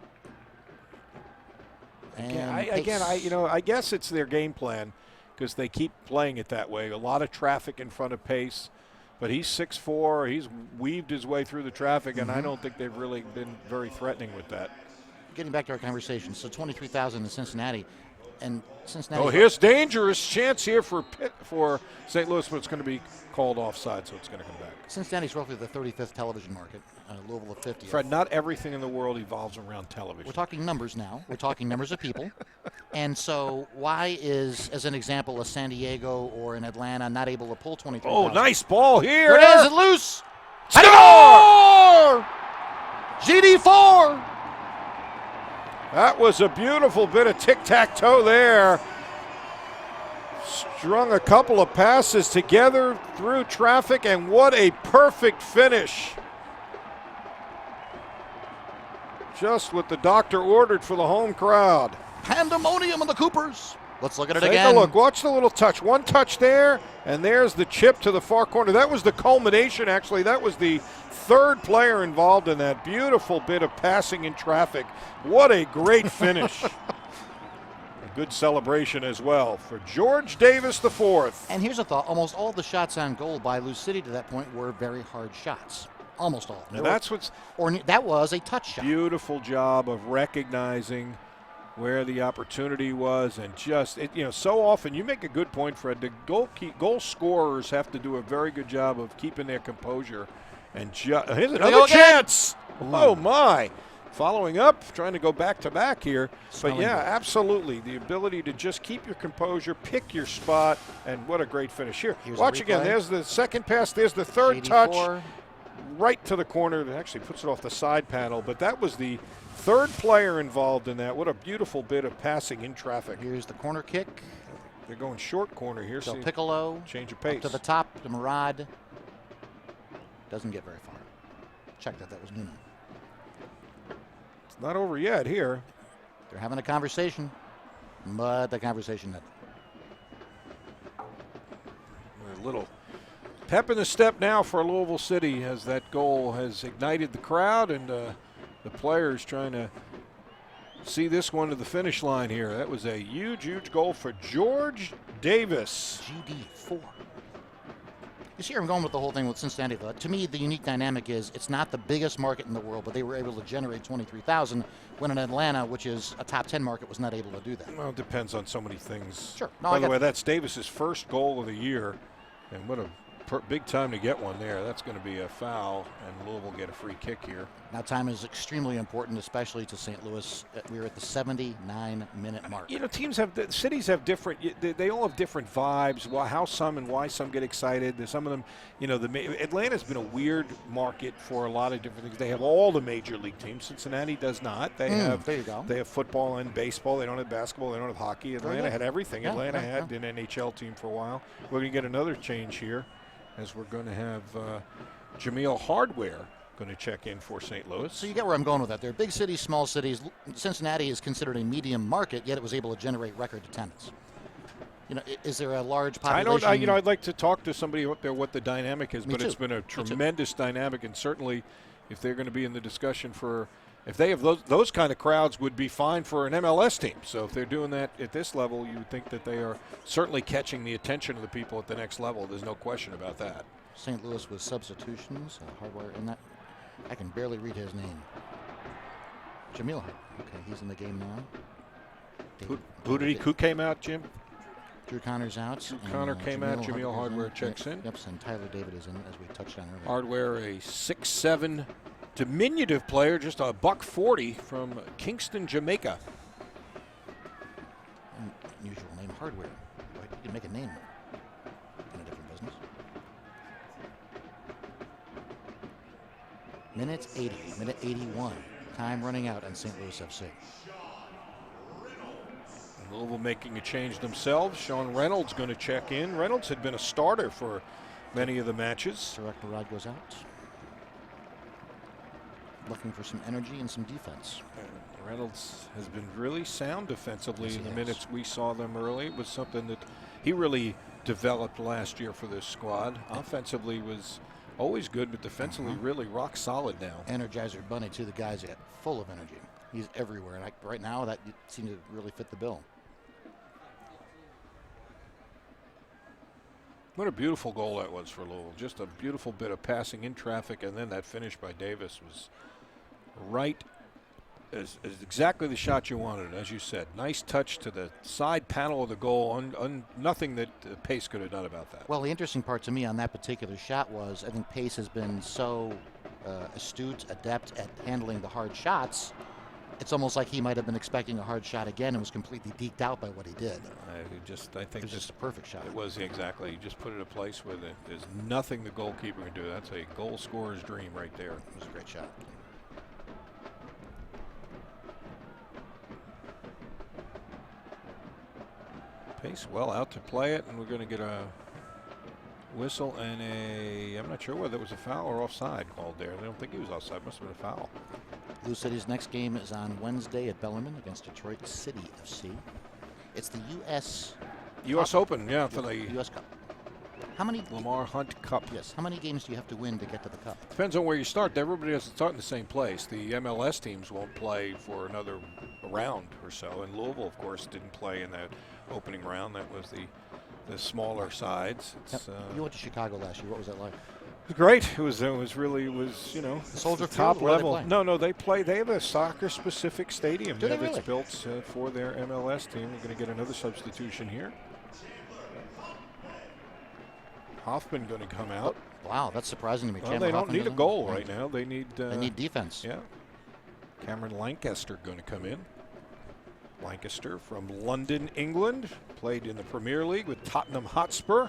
And I guess it's their game plan because they keep playing it that way. A lot of traffic in front of Pace. But he's 6'4". He's weaved his way through the traffic, and I don't think they've really been very threatening with that. Getting back to our conversation, so 23,000 in Cincinnati, and Cincinnati. Oh, here's dangerous chance here for St. Louis, but it's going to be called offside, so it's going to come back. Cincinnati's roughly the 35th television market. Louisville the 50th. Fred, not everything in the world evolves around television. We're talking numbers now. We're talking numbers of people. And so why is, as an example, a San Diego or an Atlanta not able to pull 23,000? Oh, nice ball here. There it is. It's loose. Score! GD4. That was a beautiful bit of tic-tac-toe there. Strung a couple of passes together through traffic, and what a perfect finish. Just what the doctor ordered for the home crowd. Pandemonium in the Coopers. Let's look at it Take again. a look. Watch the little touch. One touch there, and there's the chip to the far corner. That was the culmination, actually. That was the third player involved in that beautiful bit of passing in traffic. What a great finish. A good celebration as well for George Davis IV. And here's a thought. Almost all the shots on goal by Lou City to that point were very hard shots. Almost all. Now that's what's that was a touch shot. beautiful job of recognizing where the opportunity was, and just so often you make a good point, Fred. The goal scorers have to do a very good job of keeping their composure. And here's another chance. Oh my! Following up, trying to go back to back here. But yeah, absolutely, the ability to just keep your composure, pick your spot, and what a great finish here. Watch again. There's the second pass. There's the third 84. touch. Right to the corner. It actually puts it off the side panel, but that was the third player involved in that. What a beautiful bit of passing in traffic. Here's the corner kick. They're going short corner here. So Piccolo. Change of pace. Up to the top to Murad. Doesn't get very far. Check that was Newman. It's not over yet here. They're having a conversation, but the conversation ended. A little pep in the step now for Louisville City as that goal has ignited the crowd, and the players trying to see this one to the finish line here. That was a huge, huge goal for George Davis. GD4. You see where I'm going with the whole thing with Cincinnati, though. To me, the unique dynamic is it's not the biggest market in the world, but they were able to generate 23,000 when in Atlanta, which is a top 10 market, was not able to do that. Well, it depends on so many things. Sure. No, By the way, that's Davis's first goal of the year, and what a big time to get one there. That's going to be a foul, and Louisville get a free kick here. Now, time is extremely important, especially to St. Louis. We're at the 79-minute mark. Cities have different. They all have different vibes. How some and why some get excited. There's some of them. Atlanta's been a weird market for a lot of different things. They have all the major league teams. Cincinnati does not. They have. There you go. They have football and baseball. They don't have basketball. They don't have hockey. Atlanta had everything. Yeah, Atlanta had an NHL team for a while. We're going to get another change here, as we're going to have Jameel Hardware going to check in for St. Louis. So you get where I'm going with that. They're big cities, small cities. Cincinnati is considered a medium market, yet it was able to generate record attendance. Is there a large population? I'd like to talk to somebody up there what the dynamic is, but too. it's been a tremendous dynamic, and certainly if they're going to be in the discussion if they have those kind of crowds, would be fine for an MLS team. So if they're doing that at this level, you would think that they are certainly catching the attention of the people at the next level. There's no question about that. St. Louis with substitutions, Hardware in that. I can barely read his name. Jameel. Okay, he's in the game now. Who came out, Jim? Drew Connor's out. Connor came out. Jameel Hardware checks in. Yep, and Tyler David is in, as we touched on earlier. Hardware, a 6'7", diminutive player, just a $140 from Kingston, Jamaica. Unusual name, Hardware. Right? You can make a name in a different business. Minute 80, minute 81. Time running out on St. Louis FC. Louisville making a change themselves. Sean Reynolds going to check in. Reynolds had been a starter for many of the matches. Direct Murad goes out. Looking for some energy and some defense. Reynolds has been really sound defensively in the minutes we saw them early. It was something that he really developed last year for this squad. Offensively was always good, but defensively really rock solid now. Energizer Bunny, too. The guy's full of energy. He's everywhere. And right now, that seemed to really fit the bill. What a beautiful goal that was for Louisville. Just a beautiful bit of passing in traffic, and then that finish by Davis was right as exactly the shot you wanted, as you said. Nice touch to the side panel of the goal. Nothing that Pace could have done about that. Well, the interesting part to me on that particular shot was I think Pace has been so astute, adept at handling the hard shots. It's almost like he might have been expecting a hard shot again and was completely deked out by what he did. I think it was just a perfect shot. It was, exactly. You just put it in a place where there's nothing the goalkeeper can do. That's a goal scorer's dream right there. It was a great shot. Pace well out to play it, and we're going to get a whistle and I'm not sure whether it was a foul or offside called there. I don't think he was offside. Must have been a foul. Blue City's next game is on Wednesday at Bellarmine against Detroit City FC. It's the U.S. U.S. Cup. Open, yeah, for the U.S. Cup. How many? Lamar Hunt Cup. Yes. How many games do you have to win to get to the Cup? Depends on where you start. Everybody doesn't start in the same place. The MLS teams won't play for another round or so. And Louisville, of course, didn't play in that opening round. That was the smaller sides. It's, You went to Chicago last year. What was that like? It was great. It was you know, The Soldier top Field? Where do they level. play? No, they play. They have a soccer-specific stadium Do they that's really? built for their MLS team. We're going to get another substitution here. Hoffman going to come out. Wow, that's surprising to me. Well, Chandler they don't Hoffman need a doesn't- goal right now. They need. They need defense. Yeah. Cameron Lancaster going to come in. Lancaster from London, England, played in the Premier League with Tottenham Hotspur.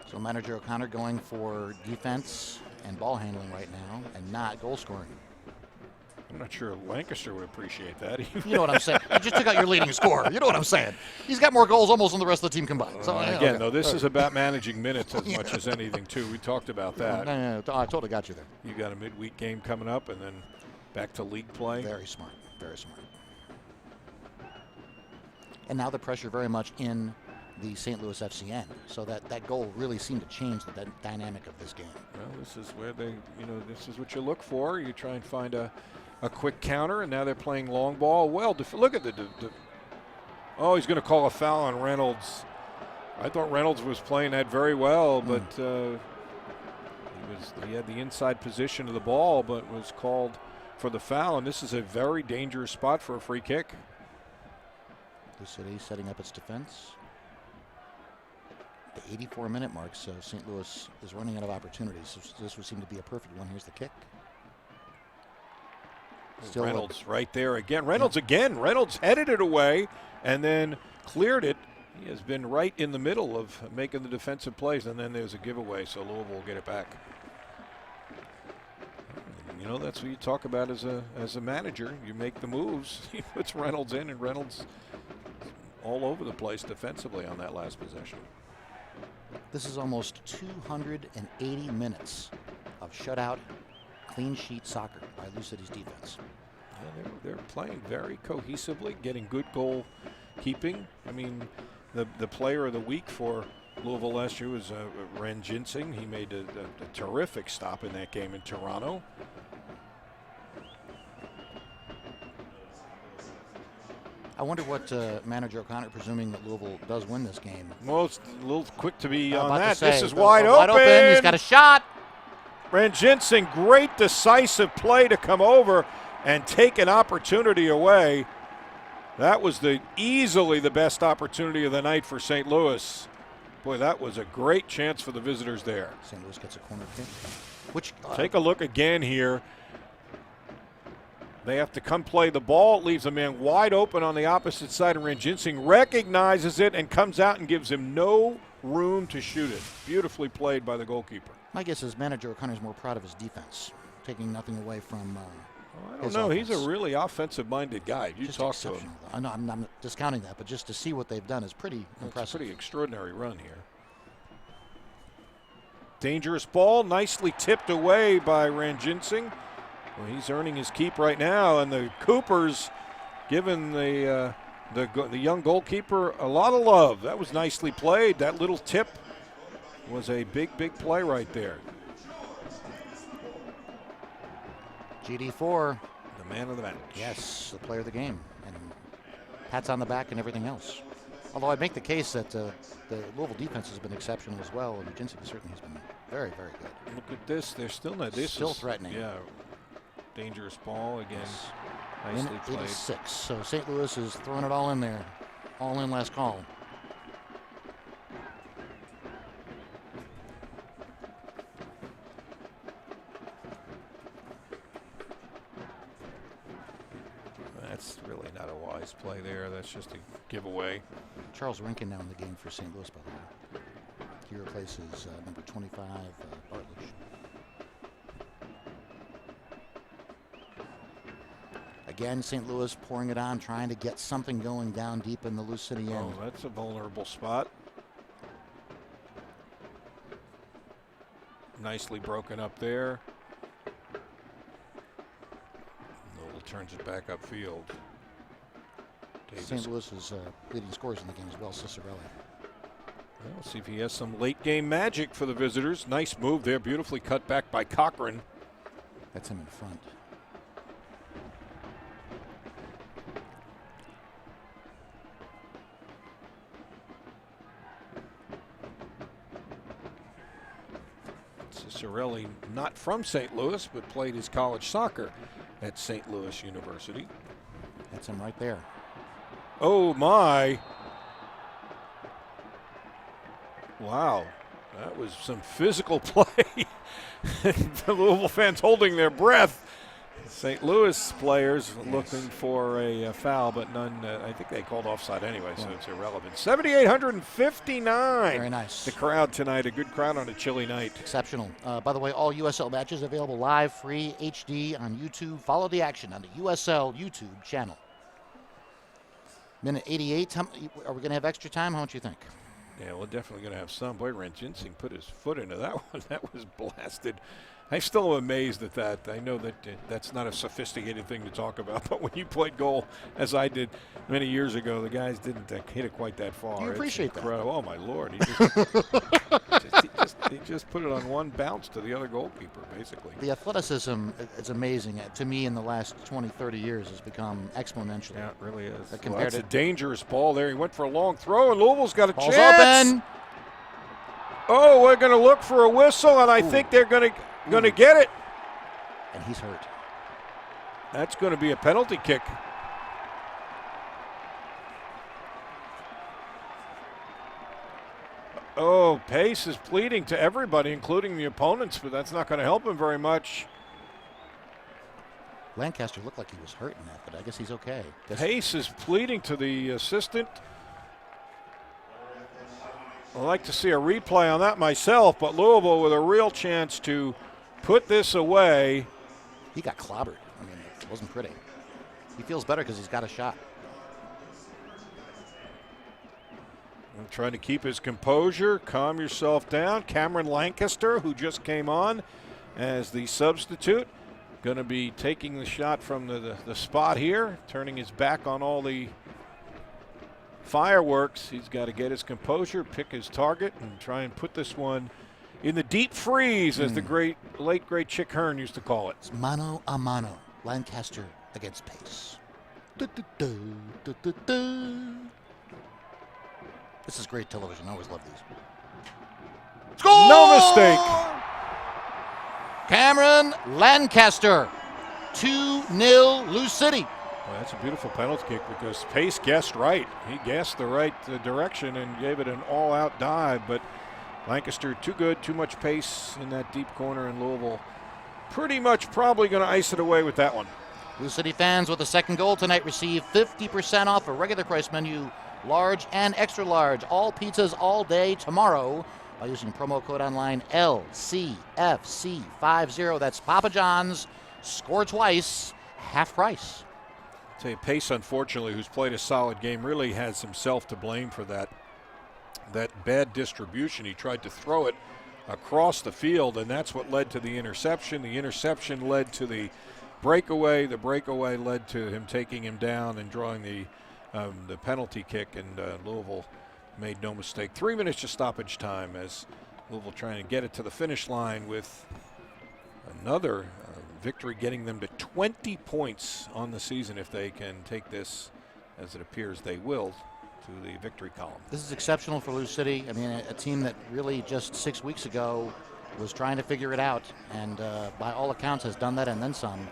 So manager O'Connor going for defense and ball handling right now, and not goal scoring. I'm not sure Lancaster would appreciate that. You know what I'm saying? You just took out your leading scorer. You know what I'm saying? He's got more goals almost than the rest of the team combined. So yeah, Again, okay. though, this All is right. about managing minutes as much as anything, too. We talked about that. No, I totally got you there. You got a midweek game coming up, and then back to league play. Very smart. Very smart. And now the pressure very much in the St. Louis FCN. So that goal really seemed to change the dynamic of this game. Well, this is where this is what you look for. You try and find a quick counter, and now they're playing long ball. Well, look at oh, he's going to call a foul on Reynolds. I thought Reynolds was playing that very well, but he had the inside position of the ball, but was called for the foul, and this is a very dangerous spot for a free kick. The city setting up its defense. The 84-minute mark, so St. Louis is running out of opportunities. So this would seem to be a perfect one. Here's the kick. Still Reynolds right there again. Reynolds again. Reynolds headed it away and then cleared it. He has been right in the middle of making the defensive plays, and then there's a giveaway, so Louisville will get it back. You know, that's what you talk about as a manager. You make the moves. He puts Reynolds in, and Reynolds all over the place defensively on that last possession. This is almost 280 minutes of shutout, clean sheet soccer by Lou City's defense. Yeah, they're playing very cohesively, getting good goal keeping. I mean, the player of the week for Louisville last year was Ren Ginseng. He made a terrific stop in that game in Toronto. I wonder what manager O'Connor, presuming that Louisville does win this game. Well, it's a little quick to be on About to that. say, This is the- wide open. He's got a shot. Ren Ginseng, great decisive play to come over and take an opportunity away. That was easily the best opportunity of the night for St. Louis. Boy, that was a great chance for the visitors there. St. Louis gets a corner kick. Which Take a look again here. They have to come play the ball. It leaves a man wide open on the opposite side, and Ren Ginseng recognizes it and comes out and gives him no room to shoot it. Beautifully played by the goalkeeper. my guess is manager O'Connor's more proud of his defense, taking nothing away from. I don't know. He's a really offensive-minded guy. You just talk to him. exceptional. I know I'm not discounting that, but just to see what they've done is pretty It's a impressive. pretty extraordinary run here. Dangerous ball, nicely tipped away by Ren Ginseng. Well, he's earning his keep right now, and the Coopers giving the young goalkeeper a lot of love. That was nicely played. That little tip was a big play right there. GD4, The man of the match. yes, the player of the game, and pats on the back and everything else. Although I make the case that the Louisville defense has been exceptional as well, and Ginseng certainly has been very, very good. Look at this. They're still not. This Still is threatening. Yeah. Dangerous ball again. Yes. Nicely Minute played. 86. So St. Louis is throwing it all in there. All in last call. That's really not a wise play there. That's just a giveaway. Charles Rankin now in the game for St. Louis, by the way. He replaces number 25, Bartlett. Again, St. Louis pouring it on, trying to get something going down deep in the Lou City end. Oh, that's a vulnerable spot. Nicely broken up there. Noble turns it back upfield. St. Louis is leading scorers in the game as well, Cicerelli. Well, let's see if he has some late game magic for the visitors. Nice move there, beautifully cut back by Cochran. That's him in front. Cicerelli, not from St. Louis, but played his college soccer at St. Louis University. That's him right there. Oh my. Wow. That was some physical play. The Louisville fans holding their breath. St. Louis players looking for a foul, but none. I think they called offside anyway, so it's irrelevant. 7,859. Very nice. The crowd tonight, a good crowd on a chilly night. Exceptional. By the way, all USL matches available live, free, HD on YouTube. Follow the action on the USL YouTube channel. Minute 88. Are we going to have extra time? How much do you think? Yeah, we're definitely going to have some. Boy, Ranjinsing put his foot into that one. That was blasted. I still am amazed at that. I know that that's not a sophisticated thing to talk about, but when you played goal, as I did many years ago, the guys didn't hit it quite that far. You appreciate that. Oh, my Lord. He just put it on one bounce to the other goalkeeper, basically. The athleticism is amazing. To me, in the last 20, 30 years, has become exponential. Yeah, it really is. Well, that's a dangerous ball there. He went for a long throw, and Louisville's got a Ball's chance. Open. Oh, we're going to look for a whistle, and I think they're going to get it. And he's hurt. That's going to be a penalty kick. Oh, Pace is pleading to everybody, including the opponents, but that's not going to help him very much. Lancaster looked like he was hurt in that, but I guess he's okay. Pace is pleading to the assistant. I'd like to see a replay on that myself, but Louisville with a real chance to put this away. He got clobbered. I mean, it wasn't pretty. He feels better because he's got a shot. And trying to keep his composure, calm yourself down. Cameron Lancaster, who just came on as the substitute, going to be taking the shot from the spot here, turning his back on all the fireworks. He's got to get his composure, pick his target, and try and put this one in the deep freeze, as the late great Chick Hearn used to call it. It's mano a mano. Lancaster against Pace. This is great television. I always love these. Score! No mistake. Cameron Lancaster. 2-0 Lou City. Well, that's a beautiful penalty kick because Pace guessed right. He guessed the right direction and gave it an all-out dive, but Lancaster too good, too much pace in that deep corner, in Louisville pretty much probably going to ice it away with that one. Lou City fans with the second goal tonight receive 50% off a regular price menu, large and extra large. All pizzas all day tomorrow by using promo code online LCFC50. That's Papa John's. Score twice, half price. I'll tell you, Pace, unfortunately, who's played a solid game, really has himself to blame for that bad distribution. He tried to throw it across the field, and that's what led to the interception. The interception led to the breakaway. The breakaway led to him taking him down and drawing the penalty kick, and Louisville made no mistake. 3 minutes to stoppage time as Louisville trying to get it to the finish line with another victory, getting them to 20 points on the season if they can take this, as it appears they will, to the victory column. This is exceptional for Lou City. I mean, a team that really just 6 weeks ago was trying to figure it out, and by all accounts has done that and then some,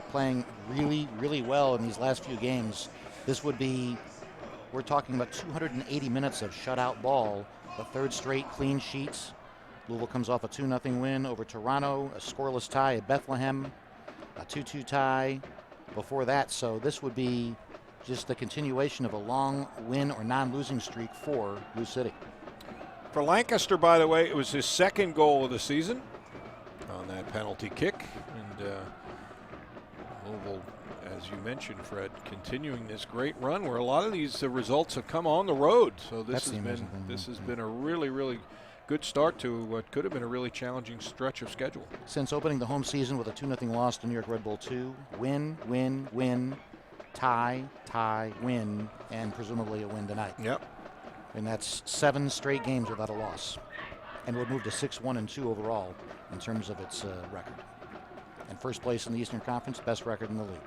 playing really, really well in these last few games. This would be, we're talking about 280 minutes of shutout ball, the third straight clean sheets. Louisville comes off a 2-0 win over Toronto, a scoreless tie at Bethlehem, a 2-2 tie before that. So this would be just the continuation of a long win or non-losing streak for Lou City. For Lancaster, by the way, it was his second goal of the season on that penalty kick. And Louisville, as you mentioned, Fred, continuing this great run where a lot of these results have come on the road. So this has been a really, really good start to what could have been a really challenging stretch of schedule. Since opening the home season with a 2-0 loss to New York Red Bull 2, win, win, win, tie, win, and presumably a win tonight. Yep. And that's 7 straight games without a loss. And would move to 6-1-2 overall in terms of its record. And first place in the Eastern Conference, best record in the league.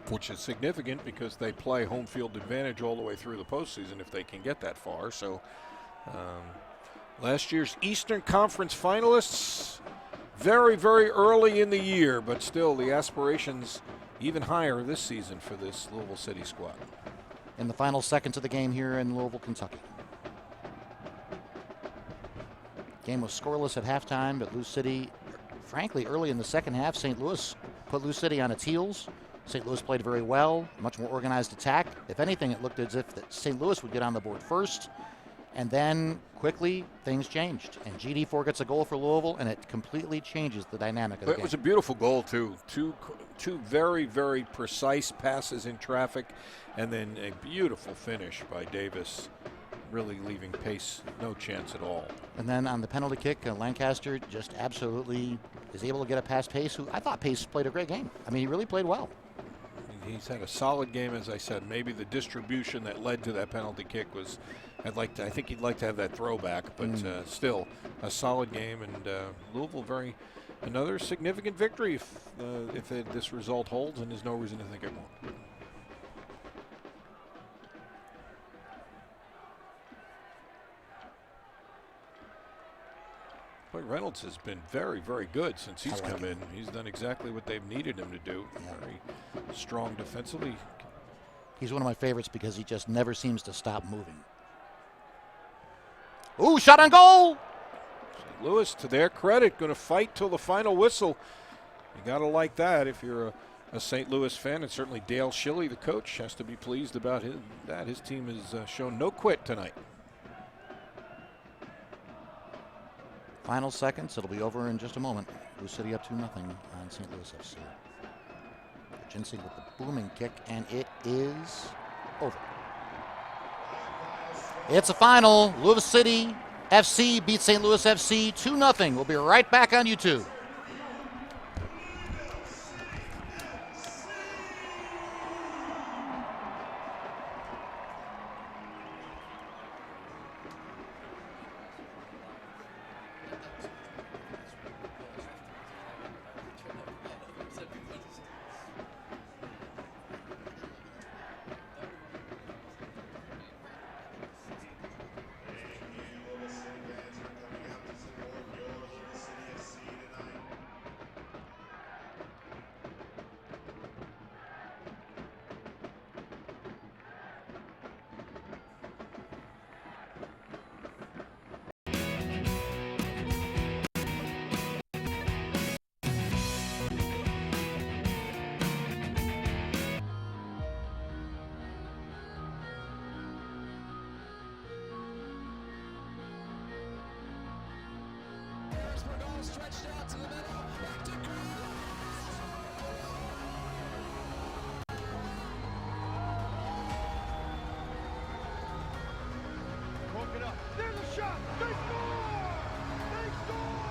Which is significant because they play home field advantage all the way through the postseason if they can get that far. So last year's Eastern Conference finalists, very, very early in the year, but still the aspirations even higher this season for this Louisville City squad. In the final seconds of the game here in Louisville, Kentucky. Game was scoreless at halftime, but Lou City, frankly, early in the second half, St. Louis put Lou City on its heels. St. Louis played very well, much more organized attack. If anything, it looked as if St. Louis would get on the board first. And then quickly things changed. And GD4 gets a goal for Louisville, and it completely changes the dynamic of the game. It was a beautiful goal, too. Two very, very precise passes in traffic, and then a beautiful finish by Davis, really leaving Pace no chance at all. And then on the penalty kick, Lancaster just absolutely is able to get a past Pace, who I thought Pace played a great game. I mean, he really played well. He's had a solid game, as I said. Maybe the distribution that led to that penalty kick was, I think he'd like to have that throwback, but still a solid game. And Louisville, another significant victory if this result holds, and there's no reason to think it won't. Boy, Reynolds has been very, very good since he's come in. He's done exactly what they've needed him to do. Yeah. Very strong defensively. He's one of my favorites because he just never seems to stop moving. Ooh, shot on goal! St. Louis, to their credit, going to fight till the final whistle. You got to like that if you're a St. Louis fan, and certainly Dale Schilly, the coach, has to be pleased about that. His team has shown no quit tonight. Final seconds. It'll be over in just a moment. Lou City up 2-0 on St. Louis FC. Jensen with the booming kick, and it is over. It's a final. Louisville City FC beats St. Louis FC 2-0. We'll be right back on YouTube. There's a shot. They score! They score!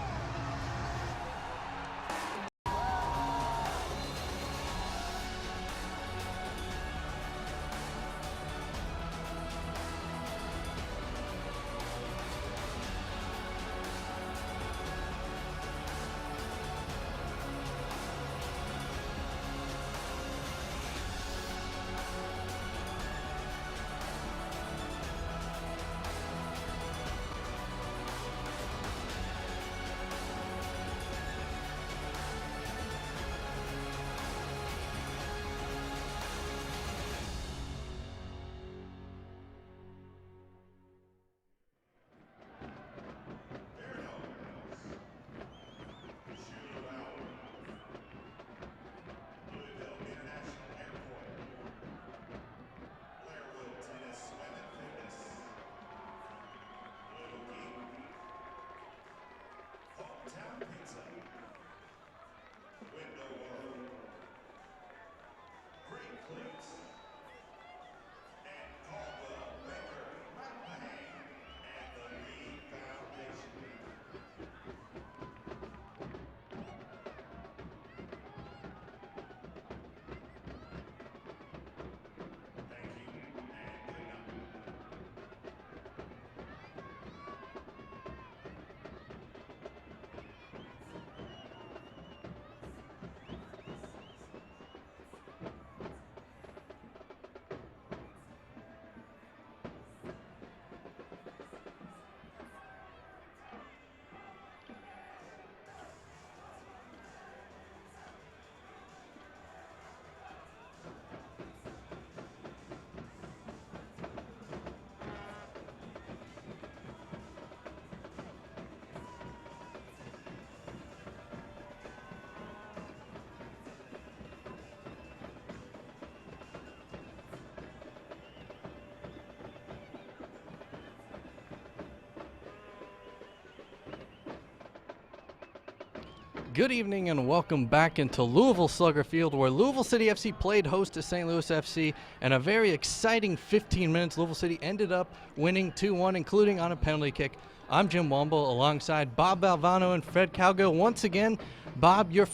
Good evening and welcome back into Louisville Slugger Field, where Louisville City FC played host to St. Louis FC, and a very exciting 15 minutes. Louisville City ended up winning 2-1, including on a penalty kick. I'm Jim Womble alongside Bob Valvano and Fred Calgill. Once again, Bob, your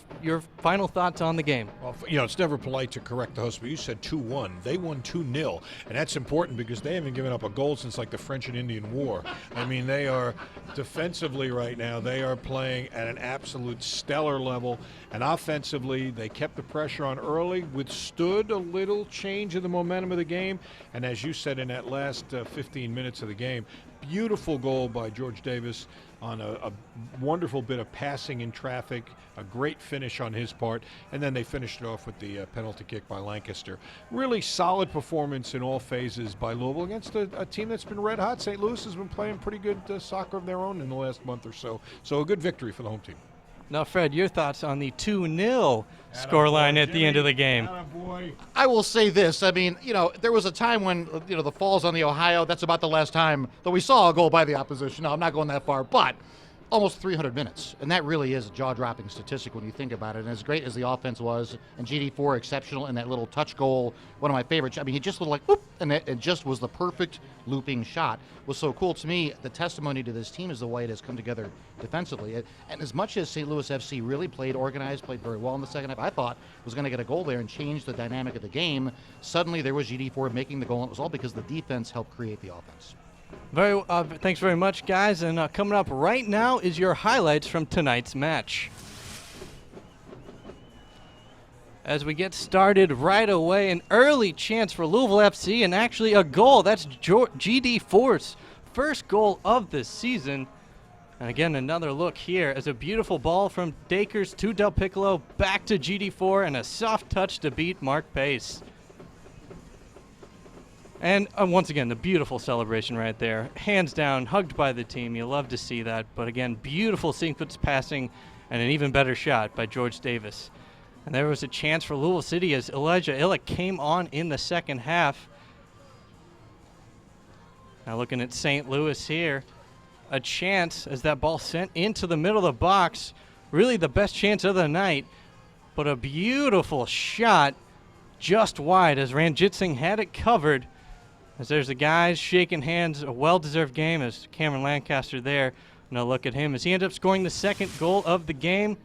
final thoughts on the game. Well, it's never polite to correct the host, but you said 2-1. They won 2-0, and that's important because they haven't given up a goal since like the French and Indian War. I mean, they are defensively right now, they are playing at an absolute stellar level, and offensively, they kept the pressure on early, withstood a little change in the momentum of the game, and as you said in that last 15 minutes of the game, beautiful goal by George Davis on a wonderful bit of passing in traffic, a great finish on his part, and then they finished it off with the penalty kick by Lancaster. Really solid performance in all phases by Louisville against a team that's been red hot. St. Louis has been playing pretty good soccer of their own in the last month or so. So a good victory for the home team. Now, Fred, your thoughts on the 2-0 scoreline at the end of the game? I will say this. I mean, there was a time when, the Falls on the Ohio, that's about the last time that we saw a goal by the opposition. No, I'm not going that far, but almost 300 minutes. And that really is a jaw-dropping statistic when you think about it. And as great as the offense was, and GD4 exceptional, and that little touch goal, one of my favorites. I mean, he just looked like, whoop, and it just was the perfect looping shot. Was so cool to me. The testimony to this team is the way it has come together defensively. And as much as St. Louis FC really played organized, played very well in the second half, I thought was going to get a goal there and change the dynamic of the game. Suddenly there was GD4 making the goal, and it was all because the defense helped create the offense. Thanks very much, guys. And coming up right now is your highlights from tonight's match. As we get started right away, an early chance for Louisville FC and actually a goal. That's GD4's first goal of the season. And again, another look here as a beautiful ball from Dakers to Del Piccolo, back to GD4, and a soft touch to beat Mark Pace. And once again, the beautiful celebration right there. Hands down, hugged by the team. You love to see that. But again, beautiful sequence passing and an even better shot by George Davis. And there was a chance for Louisville City as Elijah Illick came on in the second half. Now looking at St. Louis here. A chance as that ball sent into the middle of the box. Really the best chance of the night. But a beautiful shot just wide as Ranjitsingh had it covered. As there's the guys shaking hands, a well-deserved game as Cameron Lancaster there. Now look at him as he ends up scoring the second goal of the game.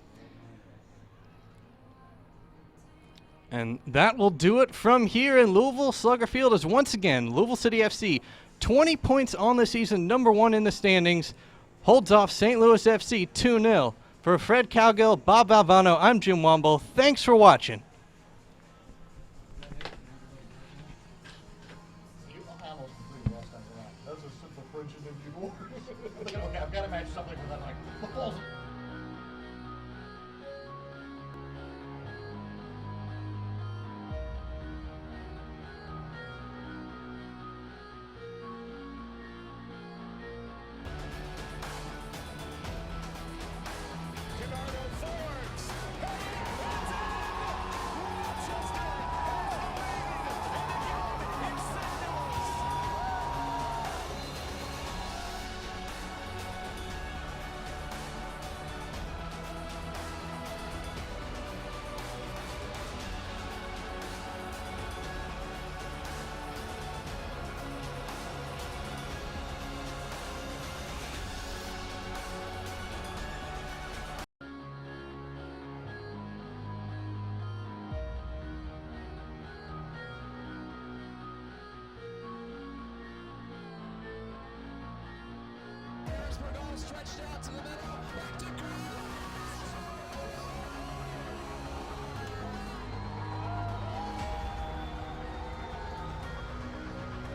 And that will do it from here in Louisville Slugger Field as once again, Louisville City FC, 20 points on the season, #1 in the standings, holds off St. Louis FC 2-0. For Fred Calgill, Bob Valvano, I'm Jim Womble. Thanks for watching. Okay, I've got to match something with that, like the Falls. Stretched out to the middle, back to Green.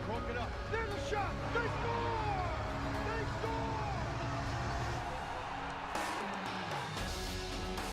Broke it up. There's a shot. They score!